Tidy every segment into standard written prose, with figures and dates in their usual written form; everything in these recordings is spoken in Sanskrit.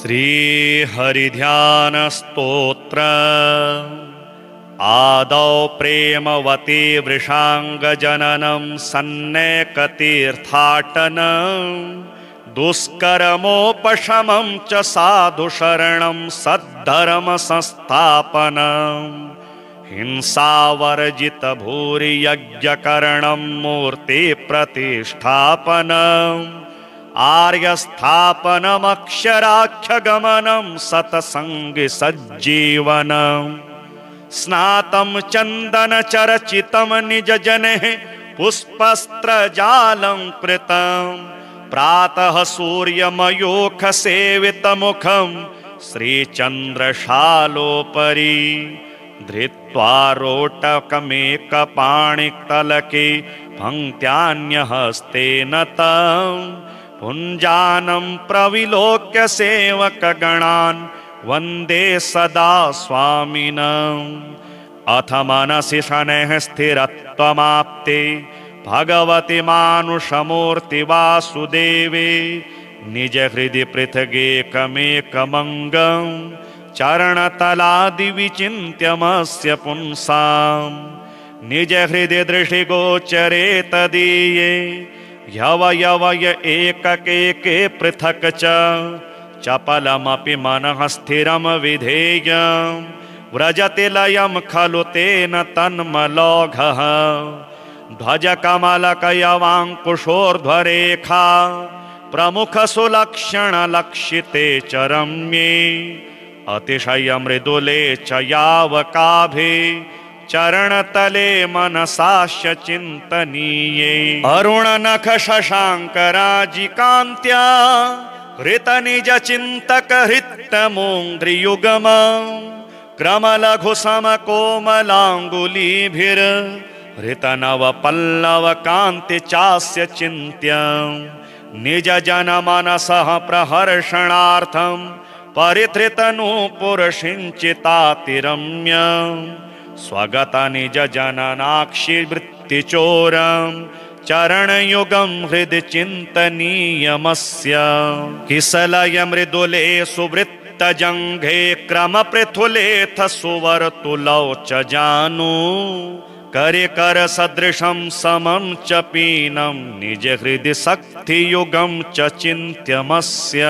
श्रीहरिध्यानस्तोत्र आदौ प्रेमवती वृषांगजननं सन्नेकतीर्थाटनं दुष्कर्मोपशमं च साधुशरणं सद्धर्मसंस्थापनं हिंसावर्जितभूरियज्ञकरणं मूर्तिप्रतिष्ठापनम् आर्यस्थापनमक्षराख्यगमनं सत्सङ्गसज्जीवनं स्नातं चन्दनचर्चितं निजजनैः पुष्पस्त्रजालं कृतं प्रातः सूर्यमयूखसेवितमुखं श्रीचन्द्रशालोपरि धृत्वा रोटकमेकपाणितलके पङ्क्त्यान्यहस्तेन तं पुञ्जानं प्रविलोक्य सेवकगणान् वन्दे सदा स्वामिनम्। अथ मनसि शनैः स्थिरत्वमाप्ते भगवति मानुषमूर्ति वासुदेवे निजहृदि पृथगेकमेकमङ्गं चरणतलादिविचिन्त्यमस्य पुंसाम् निजहृदि दृशिगोचरे तदीये ह्यवयवय एककेके पृथक् च चपलमपि मनः स्थिरं विधेयं व्रजति लयं खलु तेन तन्मलौघः ध्वजकमलकयवाङ्कुशोर्ध्वरेखा प्रमुखसुलक्षणलक्षिते च रम्ये अतिशयमृदुले च यावकाभे चरणतले मनसास्य चिन्तनीये अरुणनखशशाङ्कराजिकान्त्या हृतनिजचिन्तकहृत्तमोङ्घ्रियुगमं क्रमलघुसमकोमलाङ्गुलीभिर्हृतनवपल्लवकान्ति चास्य चिन्त्यं निजजनमनसः प्रहर्षणार्थं परिधृतनूपुरसिञ्चितातिरम्यम् स्वगतनिजजननाक्षिवृत्तिचोरं चरणयुगं हृदि चिन्तनीयमस्य किसलयमृदुले सुवृत्तजङ्घे क्रमपृथुलेऽथ सुवर्तुलौ च जानु करिकरसदृशं समं च पीनं निजहृदि शक्तियुगं च चिन्त्यमस्य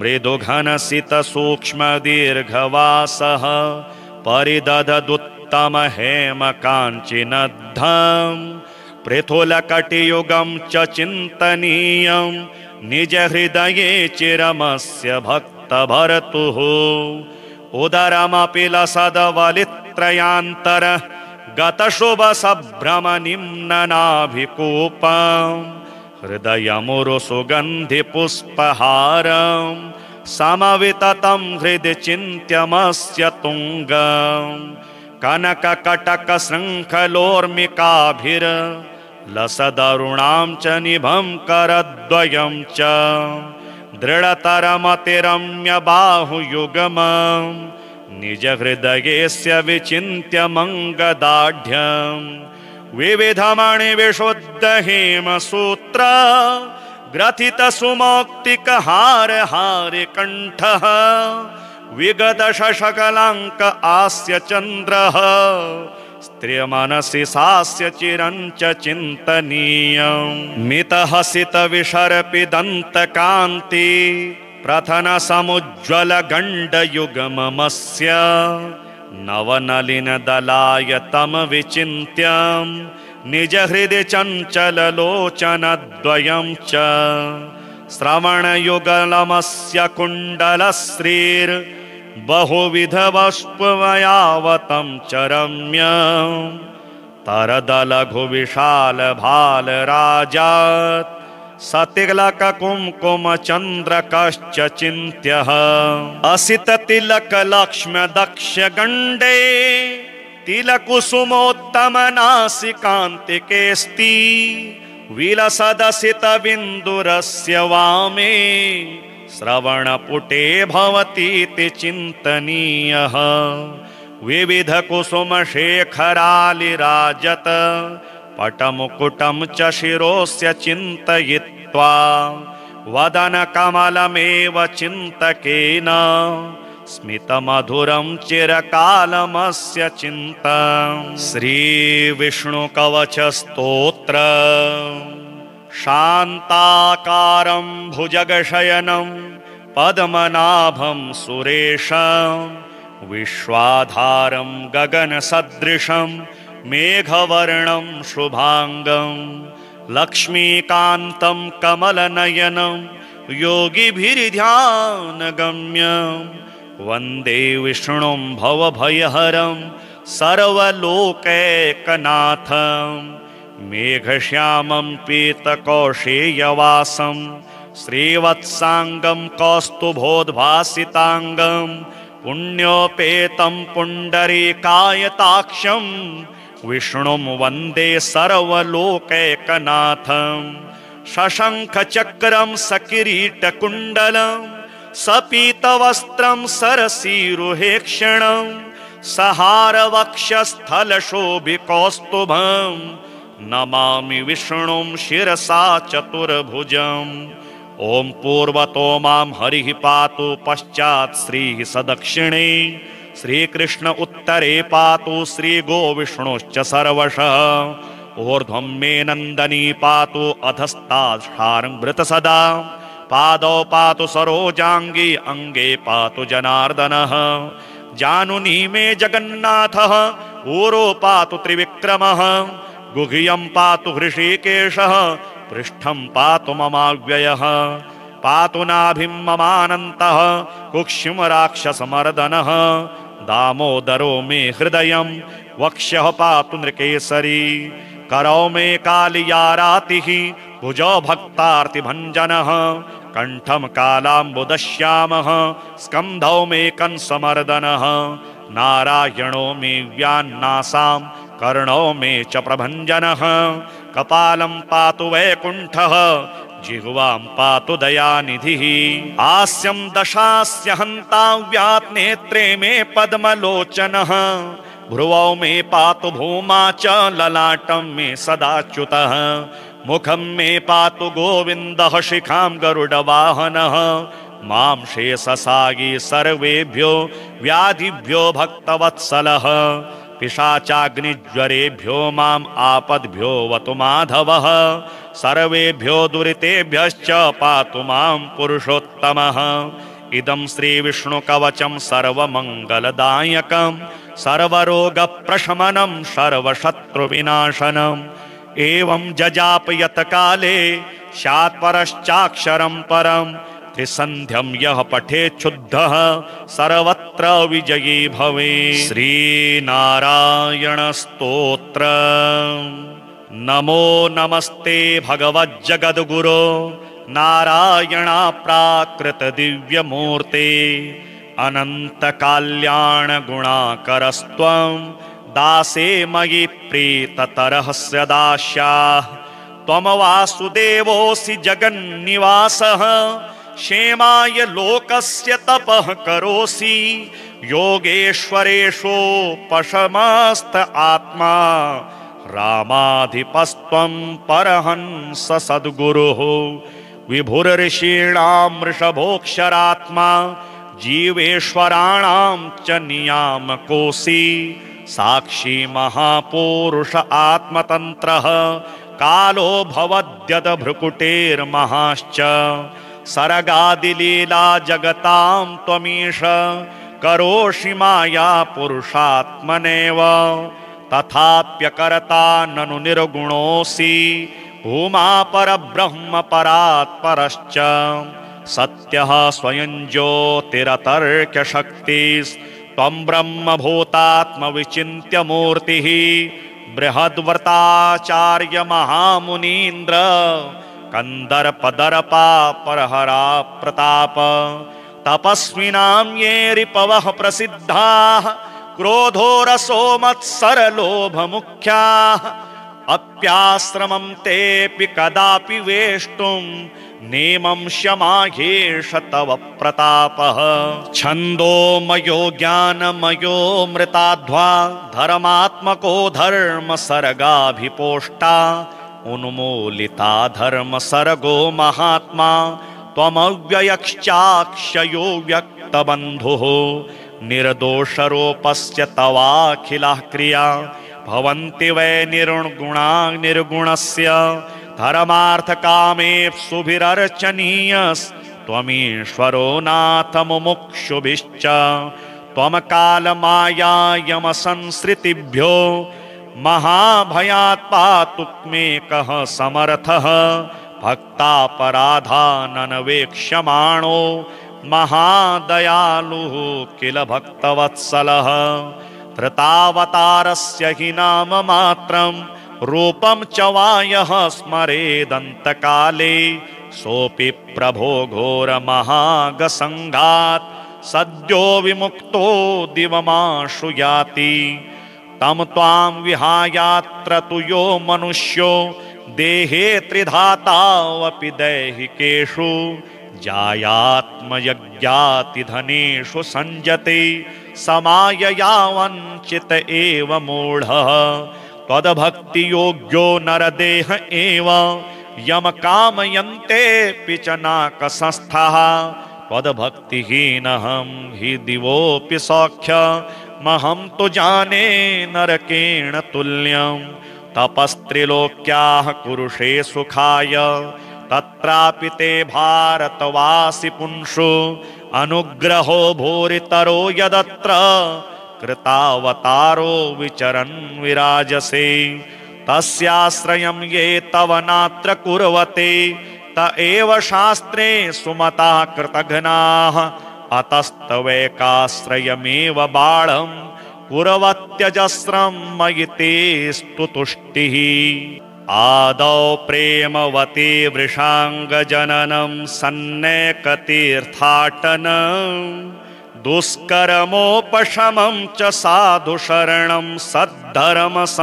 मृदुघनसितसूक्ष्मदीर्घवासः परिदधदुत्तमहेमकाञ्चिनद्धं पृथुलकटियुगं च चिन्तनीयं निजहृदये चिरमस्य भक्तभर्तुः उदरमपि लसदवलित्रयान्तर गतशुभसभ्रमनिम्ननाभिकूपं हृदयमुरुसुगन्धिपुष्पहारं समविततं हृदि चिन्त्यमस्य तुङ्गं कनककटकशृङ्खलोर्मिकाभिर्लसदरुणां च निभं करद्वयं च दृढतरमतिरम्यबाहुयुगमं निजहृदयेस्य विचिन्त्यमङ्गदाढ्यं विविधमणिविशुद्धहेमसूत्र ग्रथितसुमौक्तिकहारहारिकण्ठः विगतशशकलाङ्क आस्य चन्द्रः स्त्रियमनसि सास्य चिरं च चिन्तनीयं मितहसितविशर्पिदन्तकान्ति प्रथनसमुज्ज्वलगण्डयुगममस्य नवनलिनदलायतं विचिन्त्यं निजहृदि चञ्चललोचनद्वयं च श्रवणयुगलमस्य कुण्डलश्रीर्बहुविधवस्पुवयावतं च रम्यं तरदलघुविशालभालराजात् सतिलककुङ्कुमचन्द्रकश्च चिन्त्यः असिततिलकलक्ष्म्यदक्षगण्डे तिलकुसुमोत्तमनासिकान्तिकेऽस्ति विलसदसितबिन्दुरस्य वामे श्रवणपुटे भवतीति चिन्तनीयः विविधकुसुमशेखरालिराजत पटमुकुटं च शिरोस्य चिन्तयित्वा वदनकमलमेव चिन्तकेन स्मितमधुरं चिरकालमस्य चिन्तम्। श्रीविष्णुकवचस्तोत्र शान्ताकारं भुजगशयनं पद्मनाभं सुरेशं विश्वाधारं गगनसदृशं मेघवर्णं शुभांगं लक्ष्मीकान्तं कमलनयनं योगिभिर्ध्यानगम्यं वन्दे विष्णुं भवभयहरं सर्वलोकैकनाथं मेघश्यामं पीतकौशेयवासं श्रीवत्सांगं कौस्तुभोद्भासितांगं पुण्योपेतं पुण्डरीकायताक्षं विष्णुं वन्दे सर्वलोकैकनाथं शशंखचक्रं सकिरीटकुण्डलं सपीतवस्त्रं सरसीरुहेक्षणं सहारवक्षस्थलशोभिकौस्तुभं नमामि विष्णुं शिरसा चतुर्भुजम्। ओं पूर्वतो मां हरिः पातु पश्चात् श्रीः सदक्षिणे श्रीकृष्ण उत्तरे पातु श्रीगोविष्णुश्च सर्वशः ऊर्ध्वं मे नन्दनी पातु अधस्ताक्षारमृत सदा पादौ पातु सरोजाङ्गी अङ्गे पातु जनार्दनः जानुनी मे जगन्नाथः ऊरो पातु त्रिविक्रमः गुह्यं पातु हृषीकेशः पृष्ठं पातु ममाव्ययः पातु नाभिं ममानन्तः कुक्षिं राक्षसमर्दनः दामोदरो मे हृदयं वक्ष्यः पातु नृकेसरी करौ मे कालियारातिः भुजौ भक्तार्तिभञ्जनः कण्ठं कालाम्बुदश्यामः स्कन्धौ मे कंसमर्दनः नारायणो मे व्यान्नासां कर्णौ मे च प्रभञ्जनः कपालं पातु वैकुण्ठः जिह्वां पातु दयानिधिः हास्यं दशास्य हन्ताव्यात् नेत्रे मे पद्मलोचनः भ्रुवौ मे पातु भूमा च ललाटं मे सदाच्युतः मुखं मे पातु गोविन्दः शिखां गरुडवाहनः मां शेषसागी सर्वेभ्यो व्याधिभ्यो भक्तवत्सलः पिशाचाग्निज्वरेभ्यो माम् आपद्भ्यो वतु माधवः सर्वेभ्यो दुरितेभ्यश्च पातु मां पुरुषोत्तमः। इदं श्रीविष्णुकवचं सर्वमङ्गलदायकं सर्वरोगप्रशमनं सर्वशत्रुविनाशनम् एवं जजापयत काले स्यात् परश्चाक्षरं परं त्रिसन्ध्यं यः पठेच्छुद्धः सर्वत्र विजयी भवेत्। श्रीनारायणस्तोत्र नमो नमस्ते भगवज्जगद्गुरो नारायणाप्राकृत दिव्यमूर्ते अनन्तकल्याणगुणाकरस्त्वं दासे मयि प्रीततरस्य दास्याः त्वं वासुदेवोऽसि जगन्निवासः क्षेमाय लोकस्य तपः करोसि योगेश्वरेषोपशमस्त आत्मा रामाधिपस्त्वं परहंस सद्गुरुः विभुर्षीणां वृषभोऽक्षरात्मा जीवेश्वराणां च नियामकोऽसि साक्षी महापुरुष आत्मतन्त्रः कालो भवद्यद भ्रुकुटेर्महाश्च सर्गादिलीला जगतां त्वमीश करोषि माया पुरुषात्मनेव तथाप्यकर्ता ननु निर्गुणोऽसि भूमा परब्रह्म परात्परश्च सत्यः स्वयं ज्योतिरतर्क्यशक्तिस्त्वं ब्रह्मभूतात्मविचिन्त्य मूर्तिः बृहद्व्रताचार्य महामुनीन्द्र कंदर्पदर्पा परहरा प्रताप तपस्विनां ये रिपवः प्रसिद्धाः क्रोधो रसो मत्सरलोभमुख्याः अप्याश्रमं तेऽपि कदापि वेष्टुं नेमं शमाह्येष तव प्रतापः छन्दोमयो ज्ञानमयो मृताध्वा धर्मात्मको धर्म सर्गाभिपोष्टा उन्मूलिता धर्म सर्गो महात्मा त्वमव्ययश्चाक्षयो व्यक्तबन्धुः निर्दोषरूपस्य तवाखिलाः क्रिया भवन्ति वै निर्गुणा निर्गुणस्य धर्मार्थकामेप्सुभिरर्चनीयस्त्वमीश्वरो नाथ मुमुक्षुभिश्च त्वमकालमायायमसंसृतिभ्यो महाभयात् पातुमेकः समर्थः भक्तापराधाननवेक्ष्यमाणो महादयालुः किल भक्तवत्सलः धृतावतारस्य हि नाम मात्रं रूपं च वा यः स्मरेदन्तकाले सोऽपि प्रभो घोरमहागसङ्घात् सद्यो विमुक्तो दिवमाशु याति तं त्वां विहायात्र तु यो मनुष्यो देहे त्रिधातावपि दैहिकेषु जायात्मयज्ञातिधनेषु संजते समायया वञ्चित एव मूढः त्वद्भक्तियोग्यो नरदेह एव यम कामयन्तेऽपि च नाकसंस्थः त्वद्भक्तिहीनहं हि दिवोऽपि सौख्यमहं तु जाने नरकेण तुल्यं तपस्त्रिलोक्याः कुरुषे सुखाय तत्रापि ते भारतवासि पुंषु अनुग्रहो भूरितरो यदत्र कृतावतारो विचरन् विराजसे तस्याश्रयं ये तव नात्र कुर्वते त एव शास्त्रे सुमता कृतघ्नाः अतस्तवैकाश्रयमेव बाढं कुर्वत्यजस्रं मयि तेस्तु तुष्टिः आदौ प्रेमवती वृषाङ्गजननं सन्नेकतीर्थाटनं दुष्कर्मोपशमं च साधुशरणं सद्धर्मसंस्थापनं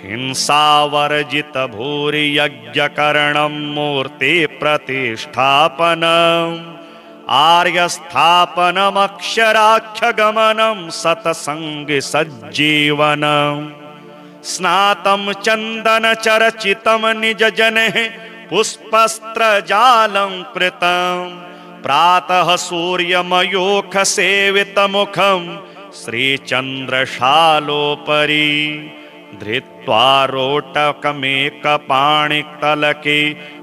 हिंसावर्जितभूरियज्ञकरणं मूर्तिप्रतिष्ठापनम् आर्यस्थापनमक्षराख्यगमनं सत्सङ्गसज्जीवनम् स्नातं चन्दनचर्चितं निजजनैः पुष्पस्त्रजालं कृतं प्रातः सूर्यमयूखसेवितमुखं श्रीचन्द्रशालोपरि धृत्वा रोटकमेकपाणितलके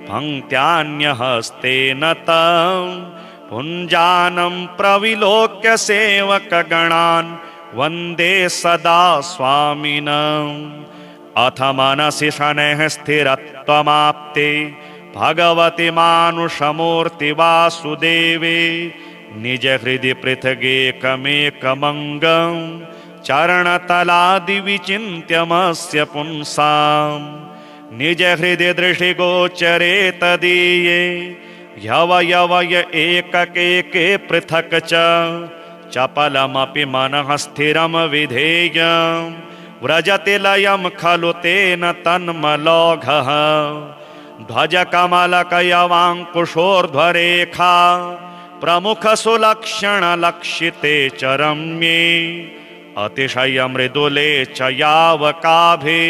पङ्क्त्यान्यहस्तेन तं पुञ्जानं प्रविलोक्य सेवकगणान् वन्दे सदा स्वामिनम् अथ मनसि शनैः स्थिरत्वमाप्ते भगवति मानुषमूर्ति वासुदेवे निज हृदि पृथगेकमेकमङ्गं चरणतलादिविचिन्त्यमस्य पुंसाम् निज हृदि दृशिगोचरे तदीये ह्यवयवय एककेके पृथक् च चपलमपि मनः स्थिरं विधेयं व्रजति लयं खलु तेन तन्मलौघः ध्वजकमलकयवाङ्कुशोर्ध्वरेखा प्रमुखसुलक्षणलक्षिते च रम्ये अतिशयमृदुले च यावकाभे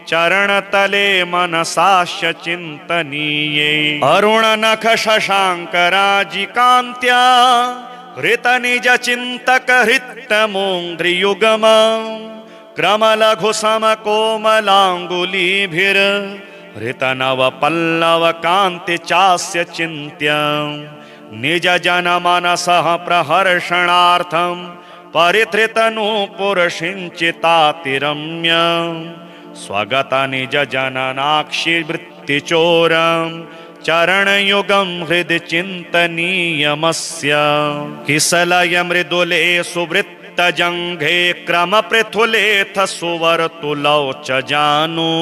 चरणतले मनसास्य चिन्तनीये अरुणनखशशाङ्कराजिकान्त्या हृतनिजचिन्तकहृत्तमोङ्घ्रियुगम क्रमलघुसमकोमलाङ्गुलीभिर्हृतनवपल्लवकान्ति चास्य चिन्त्य निजजनमनसः प्रहर्षणार्थं परिधृतनूपुरसिञ्चितातिरम्य स्वगतनिजजननाक्षिवृत्तिचोरं चरणयुगं हृदि चिन्तनीयमस्य किसलय मृदुले सुवृत्तजङ्घे क्रमपृथुलेथ सुवर्तुलौ च जानु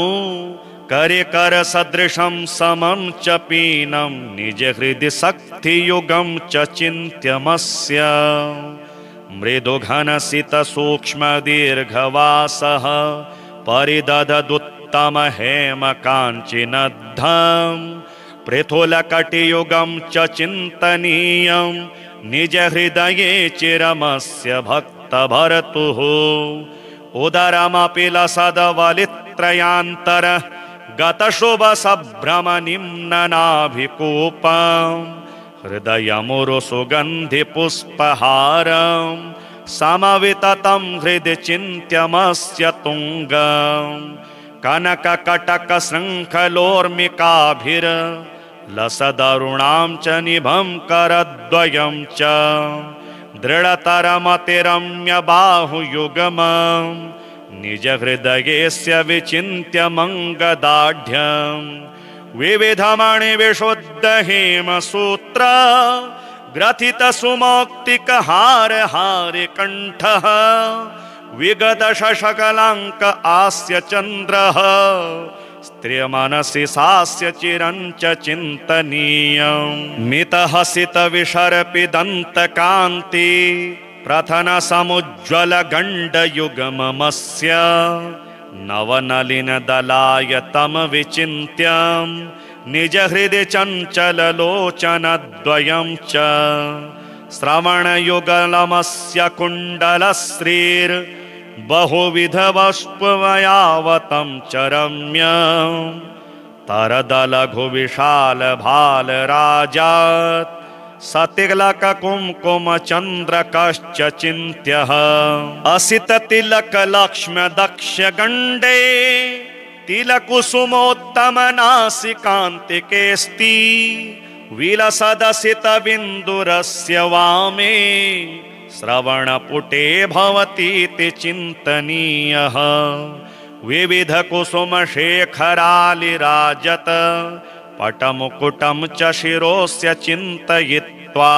करिकर सदृशं समं च पीनं निज हृदि शक्तियुगं च चिन्त्यमस्य मृदुघनसितसूक्ष्मदीर्घवासः परिदधदुत्तम हेमकाञ्चिनद्धम् पृथुलकटियुगं च चिन्तनीयं निज हृदये चिरमस्य भक्तभर्तुः उदरमपि लसदवलित्रयान्तर गतशुभसभ्रमनिम्ननाभिकूपम् हृदयमुरुसुगन्धिपुष्पहारम् समविततं हृदि चिन्त्यमस्य तुङ्गम् कनककटकशृङ्खलोर्मिकाभिर्लसदरुणां च निभं करद्वयं च दृढतरमतिरम्यबाहुयुगमं निजहृदयेस्य विचिन्त्यमङ्गदाढ्यं विविधमणिविशुद्धहेमसूत्र ग्रथितसुमौक्तिकहारहारिकण्ठः विगतशशकलाङ्क आस्य चन्द्रः स्त्रियमनसि सास्य चिरञ्च चिन्तनीयम् मितहसितविशर्पिदन्तकान्ति प्रथनसमुज्ज्वलगण्डयुगममस्य नवनलिनदलायतं विचिन्त्यम् निजहृदि चञ्चललोचनद्वयं च श्रवणयुगलमस्य कुण्डलश्रीर्बहुविधवस्पुवयावतं च रम्यं तरदलघुविशालभालराजात् सतिलककुङ्कुमचन्द्रकश्च चिन्त्यः असिततिलकलक्ष्म्यदक्षगण्डे तिलकुसुमोत्तमनासिकान्तिकेऽस्ति विलसदसितबिन्दुरस्य वामे श्रवणपुटे भवतीति चिन्तनीयः विविधकुसुमशेखरालिराजत पटमुकुटं च शिरोस्य चिन्तयित्वा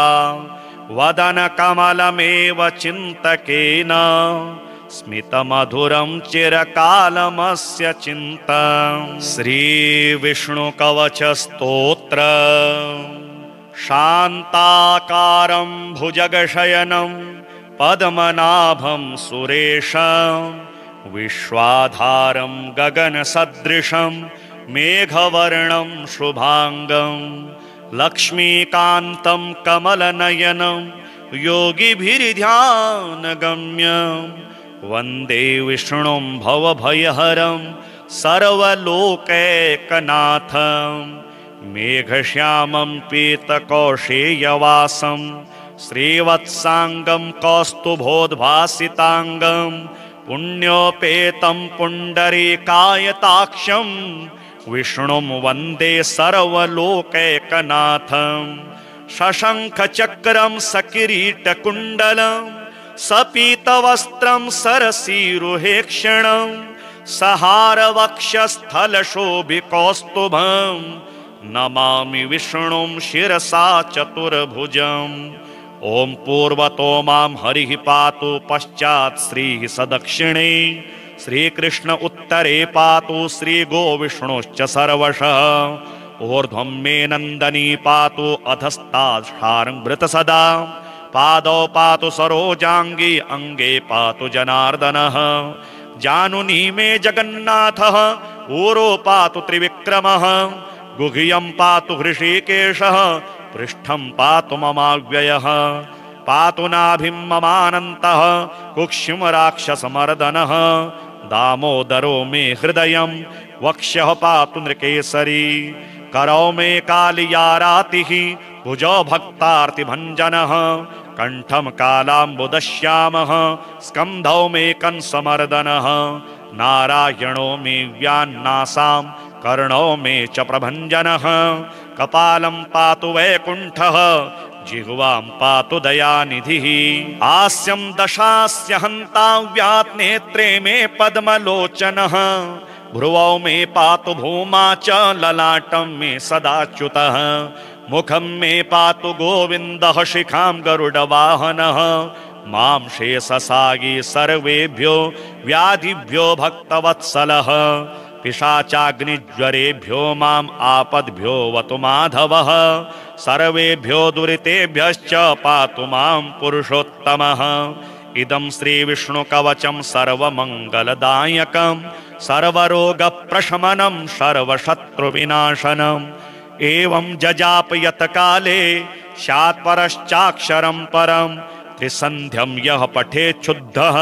वदनकमलमेव चिन्तकेन स्मितमधुरं चिरकालमस्य चिन्तम् श्रीविष्णुकवचस्तोत्र शान्ताकारं भुजगशयनं पद्मनाभं सुरेशं विश्वाधारं गगनसदृशं मेघवर्णं शुभांगं लक्ष्मीकान्तं कमलनयनं योगिभिर्ध्यानगम्यं वन्दे विष्णुं भवभयहरं सर्वलोकैकनाथं मेघश्यामं पीतकौशेयवासं श्रीवत्साङ्गं कौस्तुभोद्भासिताङ्गं पुण्योपेतं पुण्डरीकायताक्षं विष्णुं वन्दे सर्वलोकैकनाथं शशङ्खचक्रं सकिरीटकुण्डलं सपीतवस्त्रं सरसीरुहेक्षणं सहारवक्षस्थलशोभिकौस्तुभं नमामि विष्णुं शिरसा चतुर्भुजम् ॐ पूर्वतो मां हरिः पातु पश्चात् श्रीः सदक्षिणे श्रीकृष्ण उत्तरे पातु श्रीगोविष्णुश्च सर्वशः ऊर्ध्वं मे नन्दनी पातु अधस्तात् सदा पादौ पातु सरोजाङ्गी अङ्गे पातु जनार्दनः जानुनी मे जगन्नाथः ऊरो पातु त्रिविक्रमः गुह्यं पातु हृषीकेशः पृष्ठं पातु ममाव्ययः पातु नाभिं ममानन्तः कुक्षिं राक्षसमर्दनः दामोदरो मे हृदयं वक्ष्यः पातु नृकेसरी करौ मे कालियारातिः भुजौ भक्तार्तिभञ्जनः कंठं कालाम्बुदश्यामः स्कन्धौ मे कंसमर्दनः नारायणो मे व्यान्नासां कर्णौ मे च प्रभञ्जनः कपालं पातु वैकुण्ठः जिह्वां पातु दयानिधिः हास्यं दशास्य हन्ताव्यात् नेत्रे मे पद्मलोचनः भ्रुवौ मे पातु भूमा च ललाटं मे सदाच्युतः मुखं मे पातु गोविन्दः शिखां गरुडवाहनः मां शेषसागी सर्वेभ्यो व्याधिभ्यो भक्तवत्सलः पिशाचाग्निज्वरेभ्यो माम् आपद्भ्यो वतु माधवः सर्वेभ्यो दुरितेभ्यश्च पातु मां पुरुषोत्तमः इदं श्रीविष्णुकवचं सर्वमङ्गलदायकं सर्वरोगप्रशमनं सर्वशत्रुविनाशनम् एवं जजापयत काले स्यात् परश्चाक्षरं परं त्रिसन्ध्यं यः पठेच्छुद्धः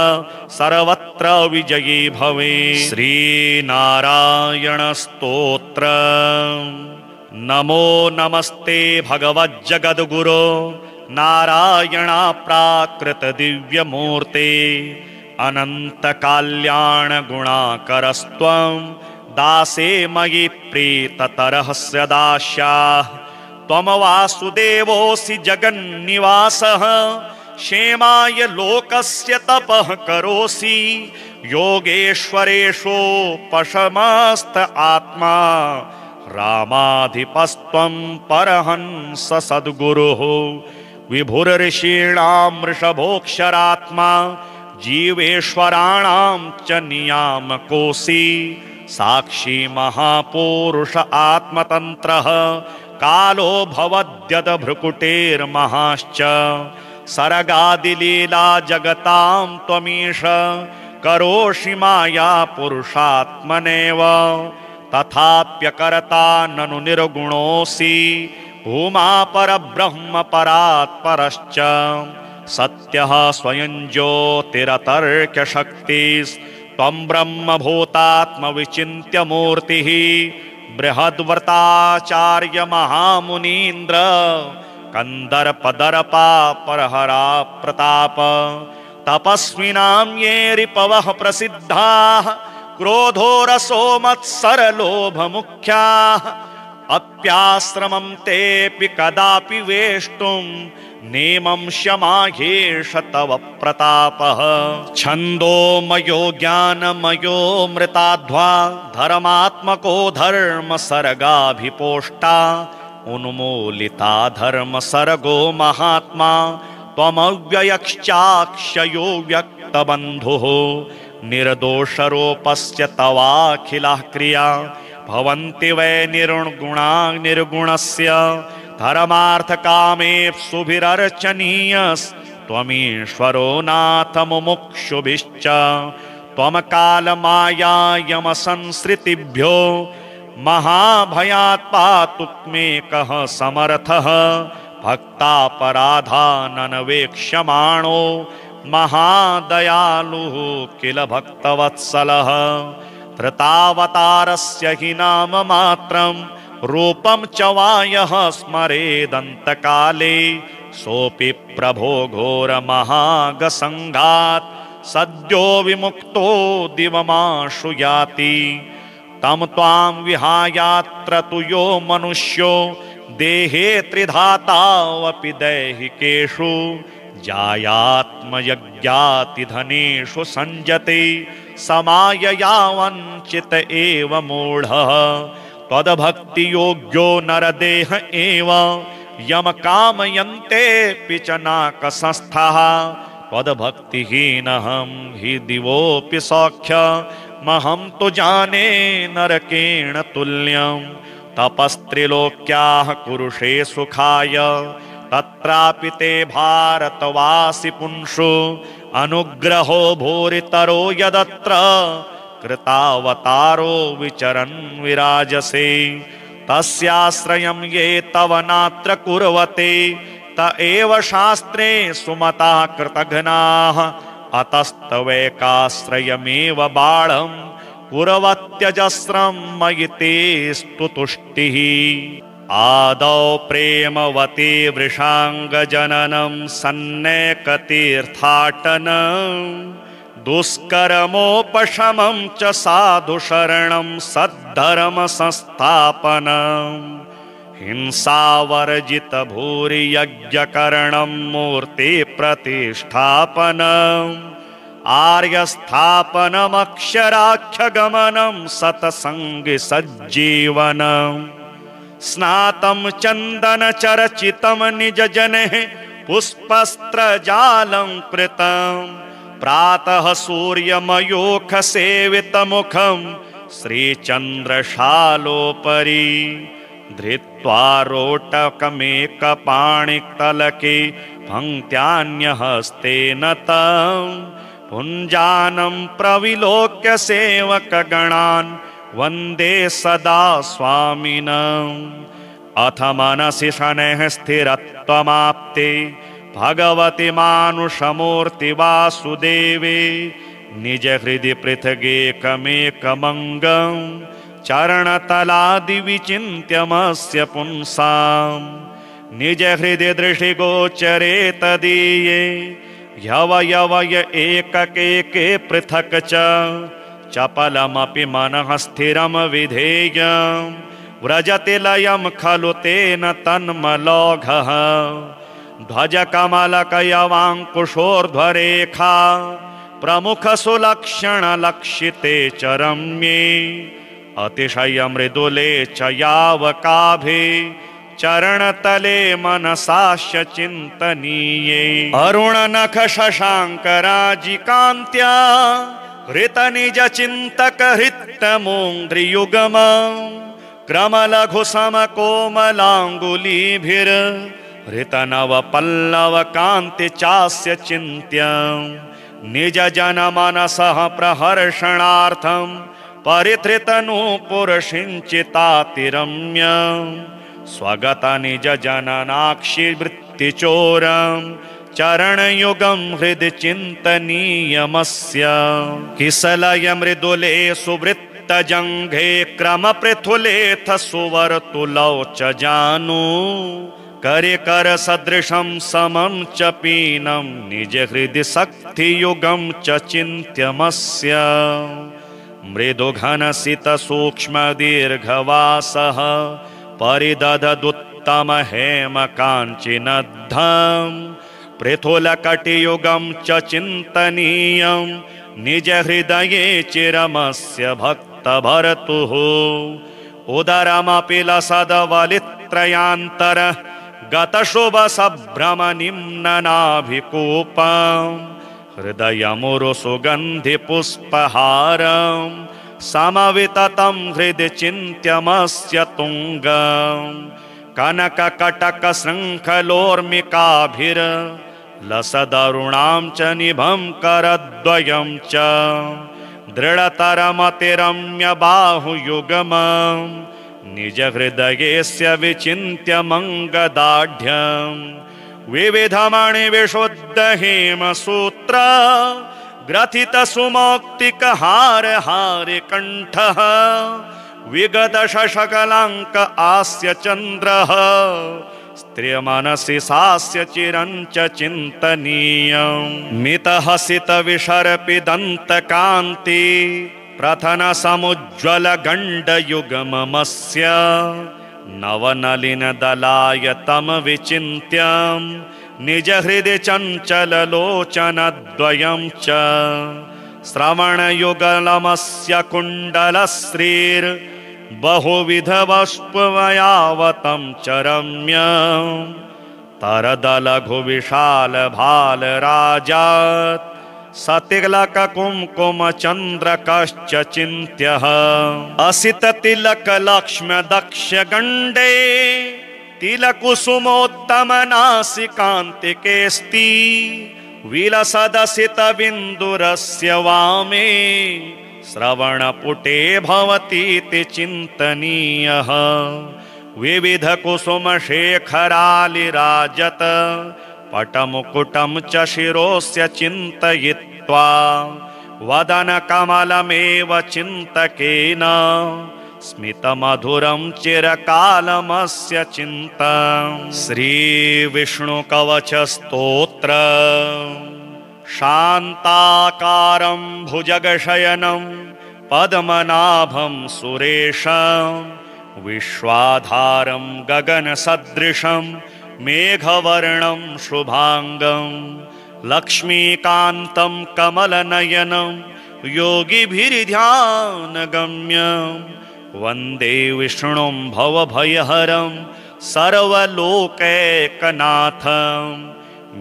सर्वत्र विजयी भवेत्। श्रीनारायण स्तोत्र। नमो नमस्ते भगवज्जगद्गुरो नारायण प्राकृत दिव्यमूर्ते अनंत कल्याण गुणाकरस्त्वं दासे मयि प्रीततरस्य दास्याः। त्वं वासुदेवोऽसि जगन्निवासः क्षेमाय लोकस्य तपः करोसि योगेश्वरेषोपशमस्त आत्मा रामाधिपस्त्वं परहंस सद्गुरुः। विभुर्षीणां वृषभोऽक्षरात्मा जीवेश्वराणां च नियामकोऽसि साक्षी महापुरुष आत्मतन्त्रः कालो भवद्यद भ्रुकुटेर्महाश्च सर्गादिलीला जगतां त्वमीश करोषि माया पुरुषात्मनेव तथाप्यकर्ता ननु निर्गुणोऽसि भूमा परब्रह्म परात्परश्च सत्यः स्वयं ज्योतिरतर्क्यशक्तिस्त्वं ब्रह्मभूतात्मविचिन्त्य मूर्तिः बृहद्व्रताचार्य महामुनीन्द्र कंदर्पदर्पा परहरा प्रताप तपस्विनां ये रिपवः प्रसिद्धाः क्रोधो रसो मत्सरलोभमुख्याः अप्याश्रमं तेऽपि कदापि वेष्टुं नेमं शमाहेश तव प्रतापः। छन्दोमयो ज्ञानमयो मृताध्वा धर्मात्मको धर्म सर्गाभिपोष्टा उन्मूलिता धर्म सर्गो महात्मा त्वमव्ययश्चाक्षयो व्यक्तबन्धुः निर्दोषरूपस्य तवाखिलाः क्रिया भवन्ति वै निर्गुणा निर्गुणस्य धर्मार्थकामेप्सुभिरर्चनीयस्त्वमीश्वरो नाथ मुमुक्षुभिश्च त्वमकालमाया यमसंसृतिभ्यो महाभयात् पातुमेकः समर्थः भक्तापराधाननवेक्ष्यमाणो महादयालुः किल भक्तवत्सलः धृतावतारस्य हि नाम मात्रं रूपं च वायः स्मरेदन्तकाले सोऽपि प्रभो घोरमहागसङ्घात् सद्यो विमुक्तो दिवमाशु याति तं त्वां विहायात्र तु यो मनुष्यो देहे त्रिधातावपि दैहिकेषु जायात्मयज्ञातिधनेषु संजते समायया वञ्चित एव मूढः त्वद्भक्ति योग्यो नरदेह एव यम कामयन्तेऽपि च नाकसंस्थः त्वद्भक्तिहीनहं हि दिवोऽपि सौख्यमहं तु जाने नरकेण तुल्यं तपस्त्रिलोक्याः कुरुषे सुखाय तत्रापि ते भारतवासि पुंषु अनुग्रहो भूरितरो यदत्र कृतावतारो विचरन् विराजसे तस्याश्रयं ये तव नात्र कुर्वते त एव शास्त्रे सुमता कृतघ्नाः अतस्तवैकाश्रयमेव बाळं कुर्वत्यजस्रं मयि तेऽस्तु तुष्टिः आदौ प्रेमवती वृषाङ्गजननं सन्नेकतीर्थाटनं दुष्कर्मोपशमं च साधुशरणं सद्धर्मसंस्थापनं हिंसावर्जित भूरियज्ञकरणं मूर्तिप्रतिष्ठापनम् आर्यस्थापनमक्षराख्यगमनं सत्सङ्गि सज्जीवनम् स्नातं चन्दनचर्चितं निजजनैः पुष्पस्त्रजालं कृतं प्रातः सूर्यमयूखसेवितमुखं श्रीचन्द्रशालोपरि धृत्वा रोटकमेकपाणितलके पङ्क्त्यान्यहस्तेन तं पुञ्जानं प्रविलोक्य सेवकगणान् वन्दे सदा स्वामिनम् अथ मनसि शनैः स्थिरत्वमाप्ते भगवति मानुषमूर्ति वासुदेवे निज हृदि पृथगेकमेकमङ्गं चरणतलादि विचिन्त्यमस्य पुंसाम् निज हृदि दृष्टिगोचरे तदीये ह्यवयवय एककेके पृथक् च चपलमपि मनः स्थिरं विधेयम् व्रजति लयं खलु तेन तन्मलौघः ध्वजकमलकयवाङ्कुशोर्ध्वरेखा प्रमुखसुलक्षणलक्षिते च रम्ये अतिशयमृदुले च यावकाभे चरणतले मनसास्य चिन्तनीये अरुणनख शशाङ्कराजिकान्त्या हृतनिजचिन्तकहृत्तमोङ्घ्रियुगम क्रमलघुसमकोमलाङ्गुलीभिर्हृतनवपल्लवकान्ति चास्य चिन्त्य निजजनमनसः प्रहर्षणार्थं परिधृतनूपुरसिञ्चितातिरम्य स्वगत निजजननाक्षिवृत्तिचोरं चरणयुगं हृदि चिन्तनीयमस्य किसलय मृदुले सुवृत्तजङ्घे क्रमपृथुलेथ सुवर्तुलौ च जानु करिकर सदृशं समं च पीनं निज हृदि शक्तियुगं च चिन्त्यमस्य मृदुघनसित सूक्ष्म दीर्घवासः परिदधदुत्तम हेम काञ्चिनद्धं पृथुलकटियुगं च चिन्तनीयं निज हृदये चिरमस्य भक्तभर्तुः उदरमपि लसदवलित्रयान्तर गतशुभसभ्रमनिम्ननाभिकूपं हृदयमुरुसुगन्धिपुष्पहारं समविततं हृदि चिन्त्यमस्य तुङ्गं कनककटकशृङ्खलोर्मिकाभिर्लसदरुणां च निभं करद्वयं च दृढतरमतिरम्य बाहुयुगमं निज हृदयेस्य विचिन्त्य मङ्गदाढ्यं विविधमणिविशुद्धहेमसूत्र ग्रथितसुमौक्तिकहारहारिकण्ठः विगतशशकलाङ्क आस्य चन्द्रः स्त्रियमनसि सास्य चिरं च चिन्तनीयं मितहसितविशर्पिदन्तकान्ति प्रथनसमुज्ज्वलगण्डयुगममस्य नवनलिनदलायतं विचिन्त्यं निज हृदि चञ्चललोचनद्वयं च श्रवणयुगलमस्य कुण्डलश्रीर्बहुविधवस्पुवयावतं च रम्यं तरदलघुविशालभालराजात् सतिलककुङ्कुमचन्द्रकश्च चिन्त्यः असिततिलकलक्ष्म्यदक्षगण्डे तिलकुसुमोत्तमनासिकान्तिकेऽस्ति विलसदसितबिन्दुरस्य वामे श्रवणपुटे भवतीति चिन्तनीयः विविधकुसुमशेखरालिराजत पटमुकुटं च शिरोस्य चिन्तयित्वा वदनकमलमेव चिन्तकेन स्मितमधुरं चिरकालमस्य चिन्तं श्रीविष्णुकवचस्तोत्र शान्ताकारं भुजगशयनं पद्मनाभं सुरेशं विश्वाधारं गगनसदृशं मेघवर्णं शुभांगं लक्ष्मीकान्तं कमलनयनं योगिभिर्ध्यानगम्यं वन्दे विष्णुं भवभयहरं सर्वलोकैकनाथं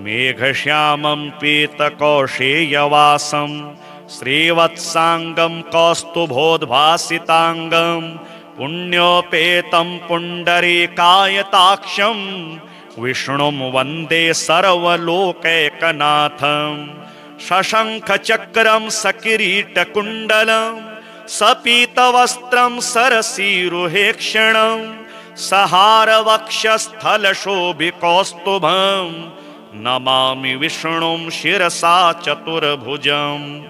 मेघश्यामं पीतकौशेयवासं श्रीवत्साङ्गं कौस्तुभोद्भासिताङ्गं पुण्योपेतं पुण्डरीकायताक्षं विष्णुं वन्दे सर्वलोकैकनाथं शशङ्खचक्रं सकिरीटकुण्डलं सपीतवस्त्रं सरसीरुहेक्षणं सहारवक्षस्थलशोभिकौस्तुभं नमामि विष्णुं शिरसा चतुर्भुजम्।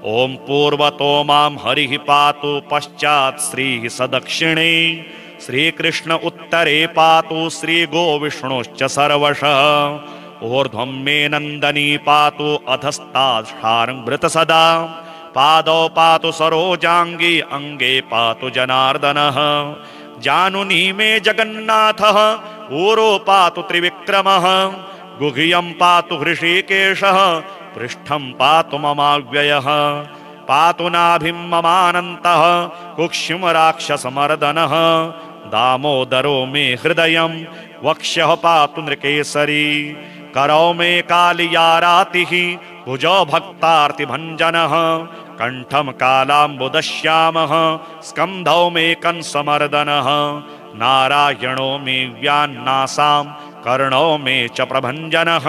ॐ पूर्वतो मां हरिः पातु पश्चात् श्रीः सदक्षिणे श्रीकृष्ण उत्तरे पातु श्रीगोविष्णुश्च सर्वशः। ऊर्ध्वं मे नन्दनी पातु अधस्तात् सदा। पादौ पातु सरोजाङ्गी अङ्गे पातु जनार्दनः। जानुनी मे जगन्नाथः ऊरो पातु त्रिविक्रमः। गुह्यं पातु हृषीकेशः पृष्ठं पातु ममाव्ययः। पातु नाभिं ममानन्तः कुक्षिं राक्षसमर्दनः। दामोदरो मे हृदयं वक्ष्यः पातु नृकेसरी। करौ मे कालियारातिः भुजौ भक्तार्तिभञ्जनः। कण्ठं कालाम्बुदश्यामः स्कन्धौ मे कंसमर्दनः। नारायणो मे व्यान्नासां कर्णौ मे च प्रभञ्जनः।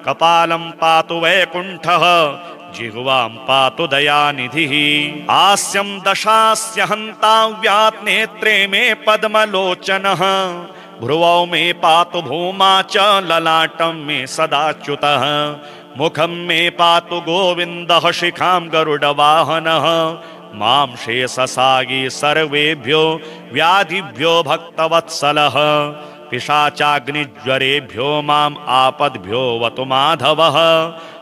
कपालं पातु वैकुण्ठः जिह्वां पातु दयानिधिः। हास्यं दशास्य हन्ताव्यात् नेत्रे मे पद्मलोचनः। भ्रुवौ मे पातु भूमा च ललाटं मे सदाच्युतः। मुखं मे पातु गोविन्दः शिखां गरुडवाहनः। मां शेषसायी सर्वेभ्यो व्याधिभ्यो भक्तवत्सलः। पिशाचाग्निज्वरेभ्यो माम् आपद्भ्यो वतु माधवः।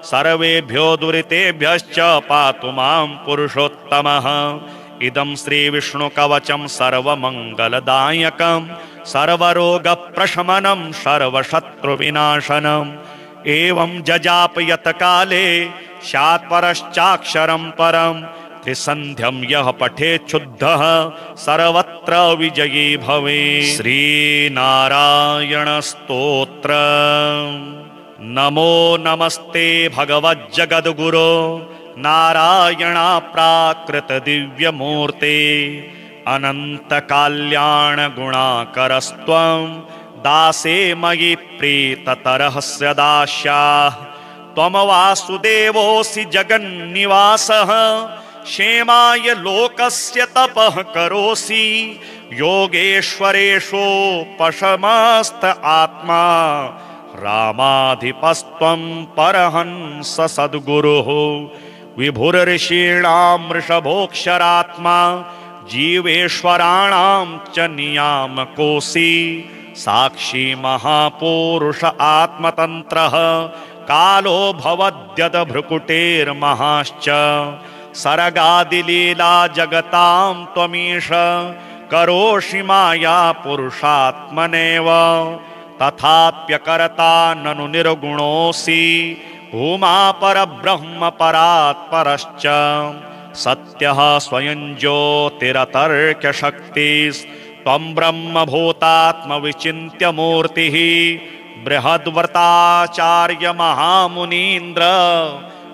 सर्वेभ्यो दुरितेभ्यश्च पातु मां पुरुषोत्तमः। इदं श्रीविष्णुकवचं सर्वमङ्गलदायकं सर्वरोगप्रशमनं सर्वशत्रुविनाशनम्। एवं जजाप यत्काले स्यात् परश्चाक्षरं परम्। त्रिसन्ध्यं यः पठेत् शुद्धः सर्वत्र विजयी भवेत्। श्रीनारायण स्तोत्र। नमो नमस्ते भगवज्जगद्गुरो नारायणा प्राकृत दिव्यमूर्ते। अनंत कल्याण गुणाकरस्त्वं दासे मयि प्रीततरस्य दास्याः। त्वं वासुदेवोऽसि जगन्निवासः क्षेमाय लोकस्य तपः करोसि। योगेश्वरेषोपशमस्त आत्मा रामाधिपस्त्वं परहंस सद्गुरुः। विभुर्षीणां वृषभोऽक्षरात्मा जीवेश्वराणां च नियामकोऽसि। साक्षी महापुरुष आत्मतन्त्रः कालो भवद्यद्भ्रुकुटेर्महाश्च। सर्गादिलीला जगतां त्वमीश करोषि माया पुरुषात्मनेव। तथाप्यकर्ता ननु निर्गुणोऽसि भूमा परब्रह्म परात्परश्च। सत्यः स्वयं ज्योतिरतर्क्यशक्तिस्त्वं ब्रह्मभूतात्मविचिन्त्य मूर्तिः। बृहद्व्रताचार्य महामुनीन्द्र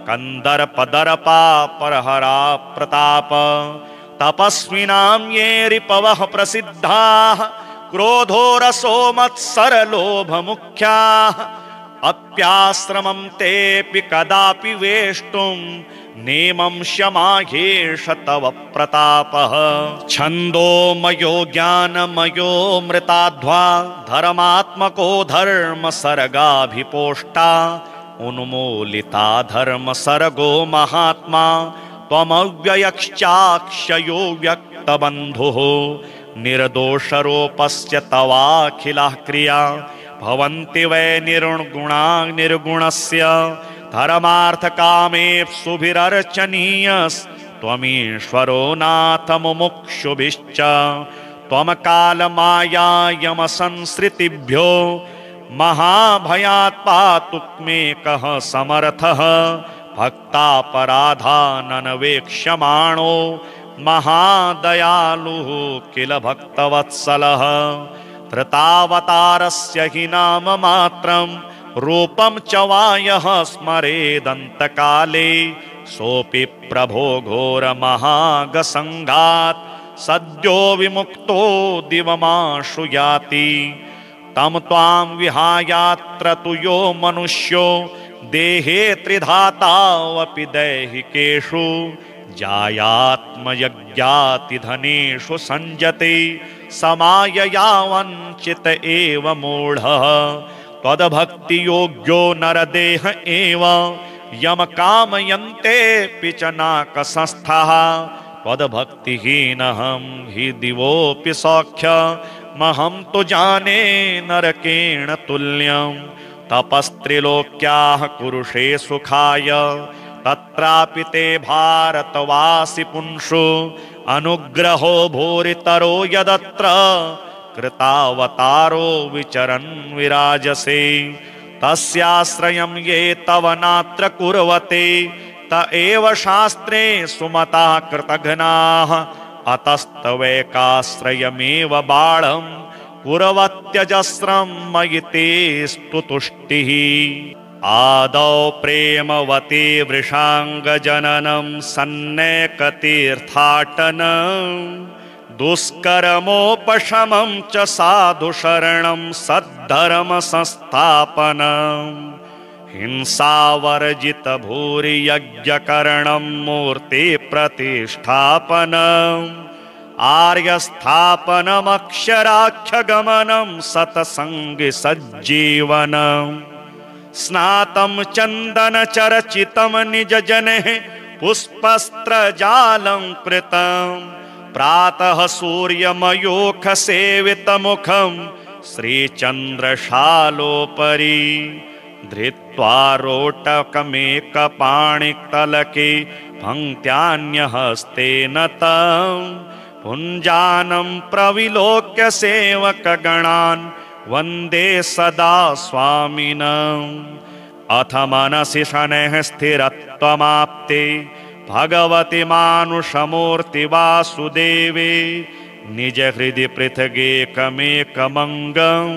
कंदर्पदर्पा परहरा प्रताप। तपस्विनां ये रिपवः प्रसिद्धाः क्रोधो रसो मत्सरलोभमुख्याः। अप्याश्रमं तेऽपि कदापि वेष्टुं नेमं शमाह्येष तव प्रतापः। छन्दोमयो ज्ञानमयो मृताध्वा धर्मात्मको धर्म सर्गाभिपोष्टा। उन्मूलिता धर्म सर्गो महात्मा त्वमव्ययश्चाक्षयो व्यक्तबन्धुः। निर्दोषरूपस्य तवाखिलाः क्रिया भवन्ति वै निर्गुणा निर्गुणस्य। धर्मार्थकामेप्सुभिरर्चनीयस्त्वमीश्वरो नाथ मुमुक्षुभिश्च। त्वं कालमायायमसंसृतिभ्यो महाभयात् पातुक्मेकः समर्थः। भक्तापराधाननवेक्ष्यमाणो महादयालुः किल भक्तवत्सलः। धृतावतारस्य हि नाम मात्रं रूपं च वायः स्मरेदन्तकाले। सोऽपि प्रभो घोरमहागसङ्घात् सद्यो विमुक्तो दिवमाशु याति। तं त्वां विहायात्र तु यो मनुष्यो देहे त्रिधातावपि दैहिकेषु। जायात्मयज्ञातिधनेषु संजते समायया वञ्चित एव मूढः। त्वद्भक्तियोग्यो नरदेह एव यम कामयन्तेऽपि च नाकसंस्थः त्वद्भक्तिहीनहं हि दिवोऽपि सौख्यमहं तु जाने नरकेण तुल्यं तपस्त्रिलोक्याः कुरुषे सुखाय तत्रापि ते भारतवासि पुंषु अनुग्रहो भूरितरो यदत्र कृतावतारो विचरन् विराजसे तस्याश्रयं ये तव नात्र कुर्वते त एव शास्त्रे सुमता कृतघ्नाः अतस्तवैकाश्रयमेव बाळं कुर्वत्यजस्रं मयि तेस्तु तुष्टिः आदौ प्रेमवती वृषाङ्गजननं सन्नेकतीर्थाटनं दुष्कर्मोपशमं च साधुशरणं सद्धर्मसंस्थापनं हिंसावर्जितभूरियज्ञकरणं मूर्तिप्रतिष्ठापनम् आर्यस्थापनमक्षराख्यगमनं सत्सङ्गसज्जीवनम् स्नातं चन्दनचर्चितं निजजनैः पुष्पस्त्रजालं कृतं प्रातः सूर्यमयूखसेवितमुखं श्रीचन्द्रशालोपरि धृत्वा रोटकमेकपाणितलके पङ्क्त्यान्यहस्तेन तं पुञ्जानं प्रविलोक्य सेवकगणान् वन्दे सदा स्वामिनम् अथ मनसि शनैः स्थिरत्वमाप्ते भगवति मानुषमूर्ति वासुदेवे निज हृदि पृथगेकमेकमङ्गं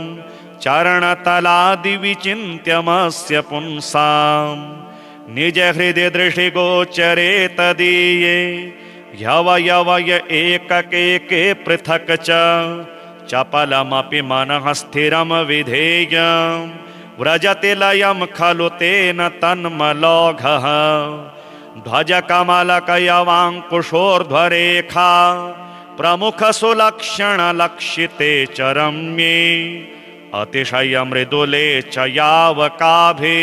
चरणतलादिविचिन्त्यमस्य पुंसां निज हृदि दृशिगोचरे तदीये ह्यवयवय एककेके पृथक् च चपलमपि मनः स्थिरं विधेयं व्रजति लयं खलु तेन तन्मलौघः ध्वजकमलकयवाङ्कुशोर्ध्वरेखा प्रमुखसुलक्षणलक्षिते च रम्ये अतिशयमृदुले च यावकाभे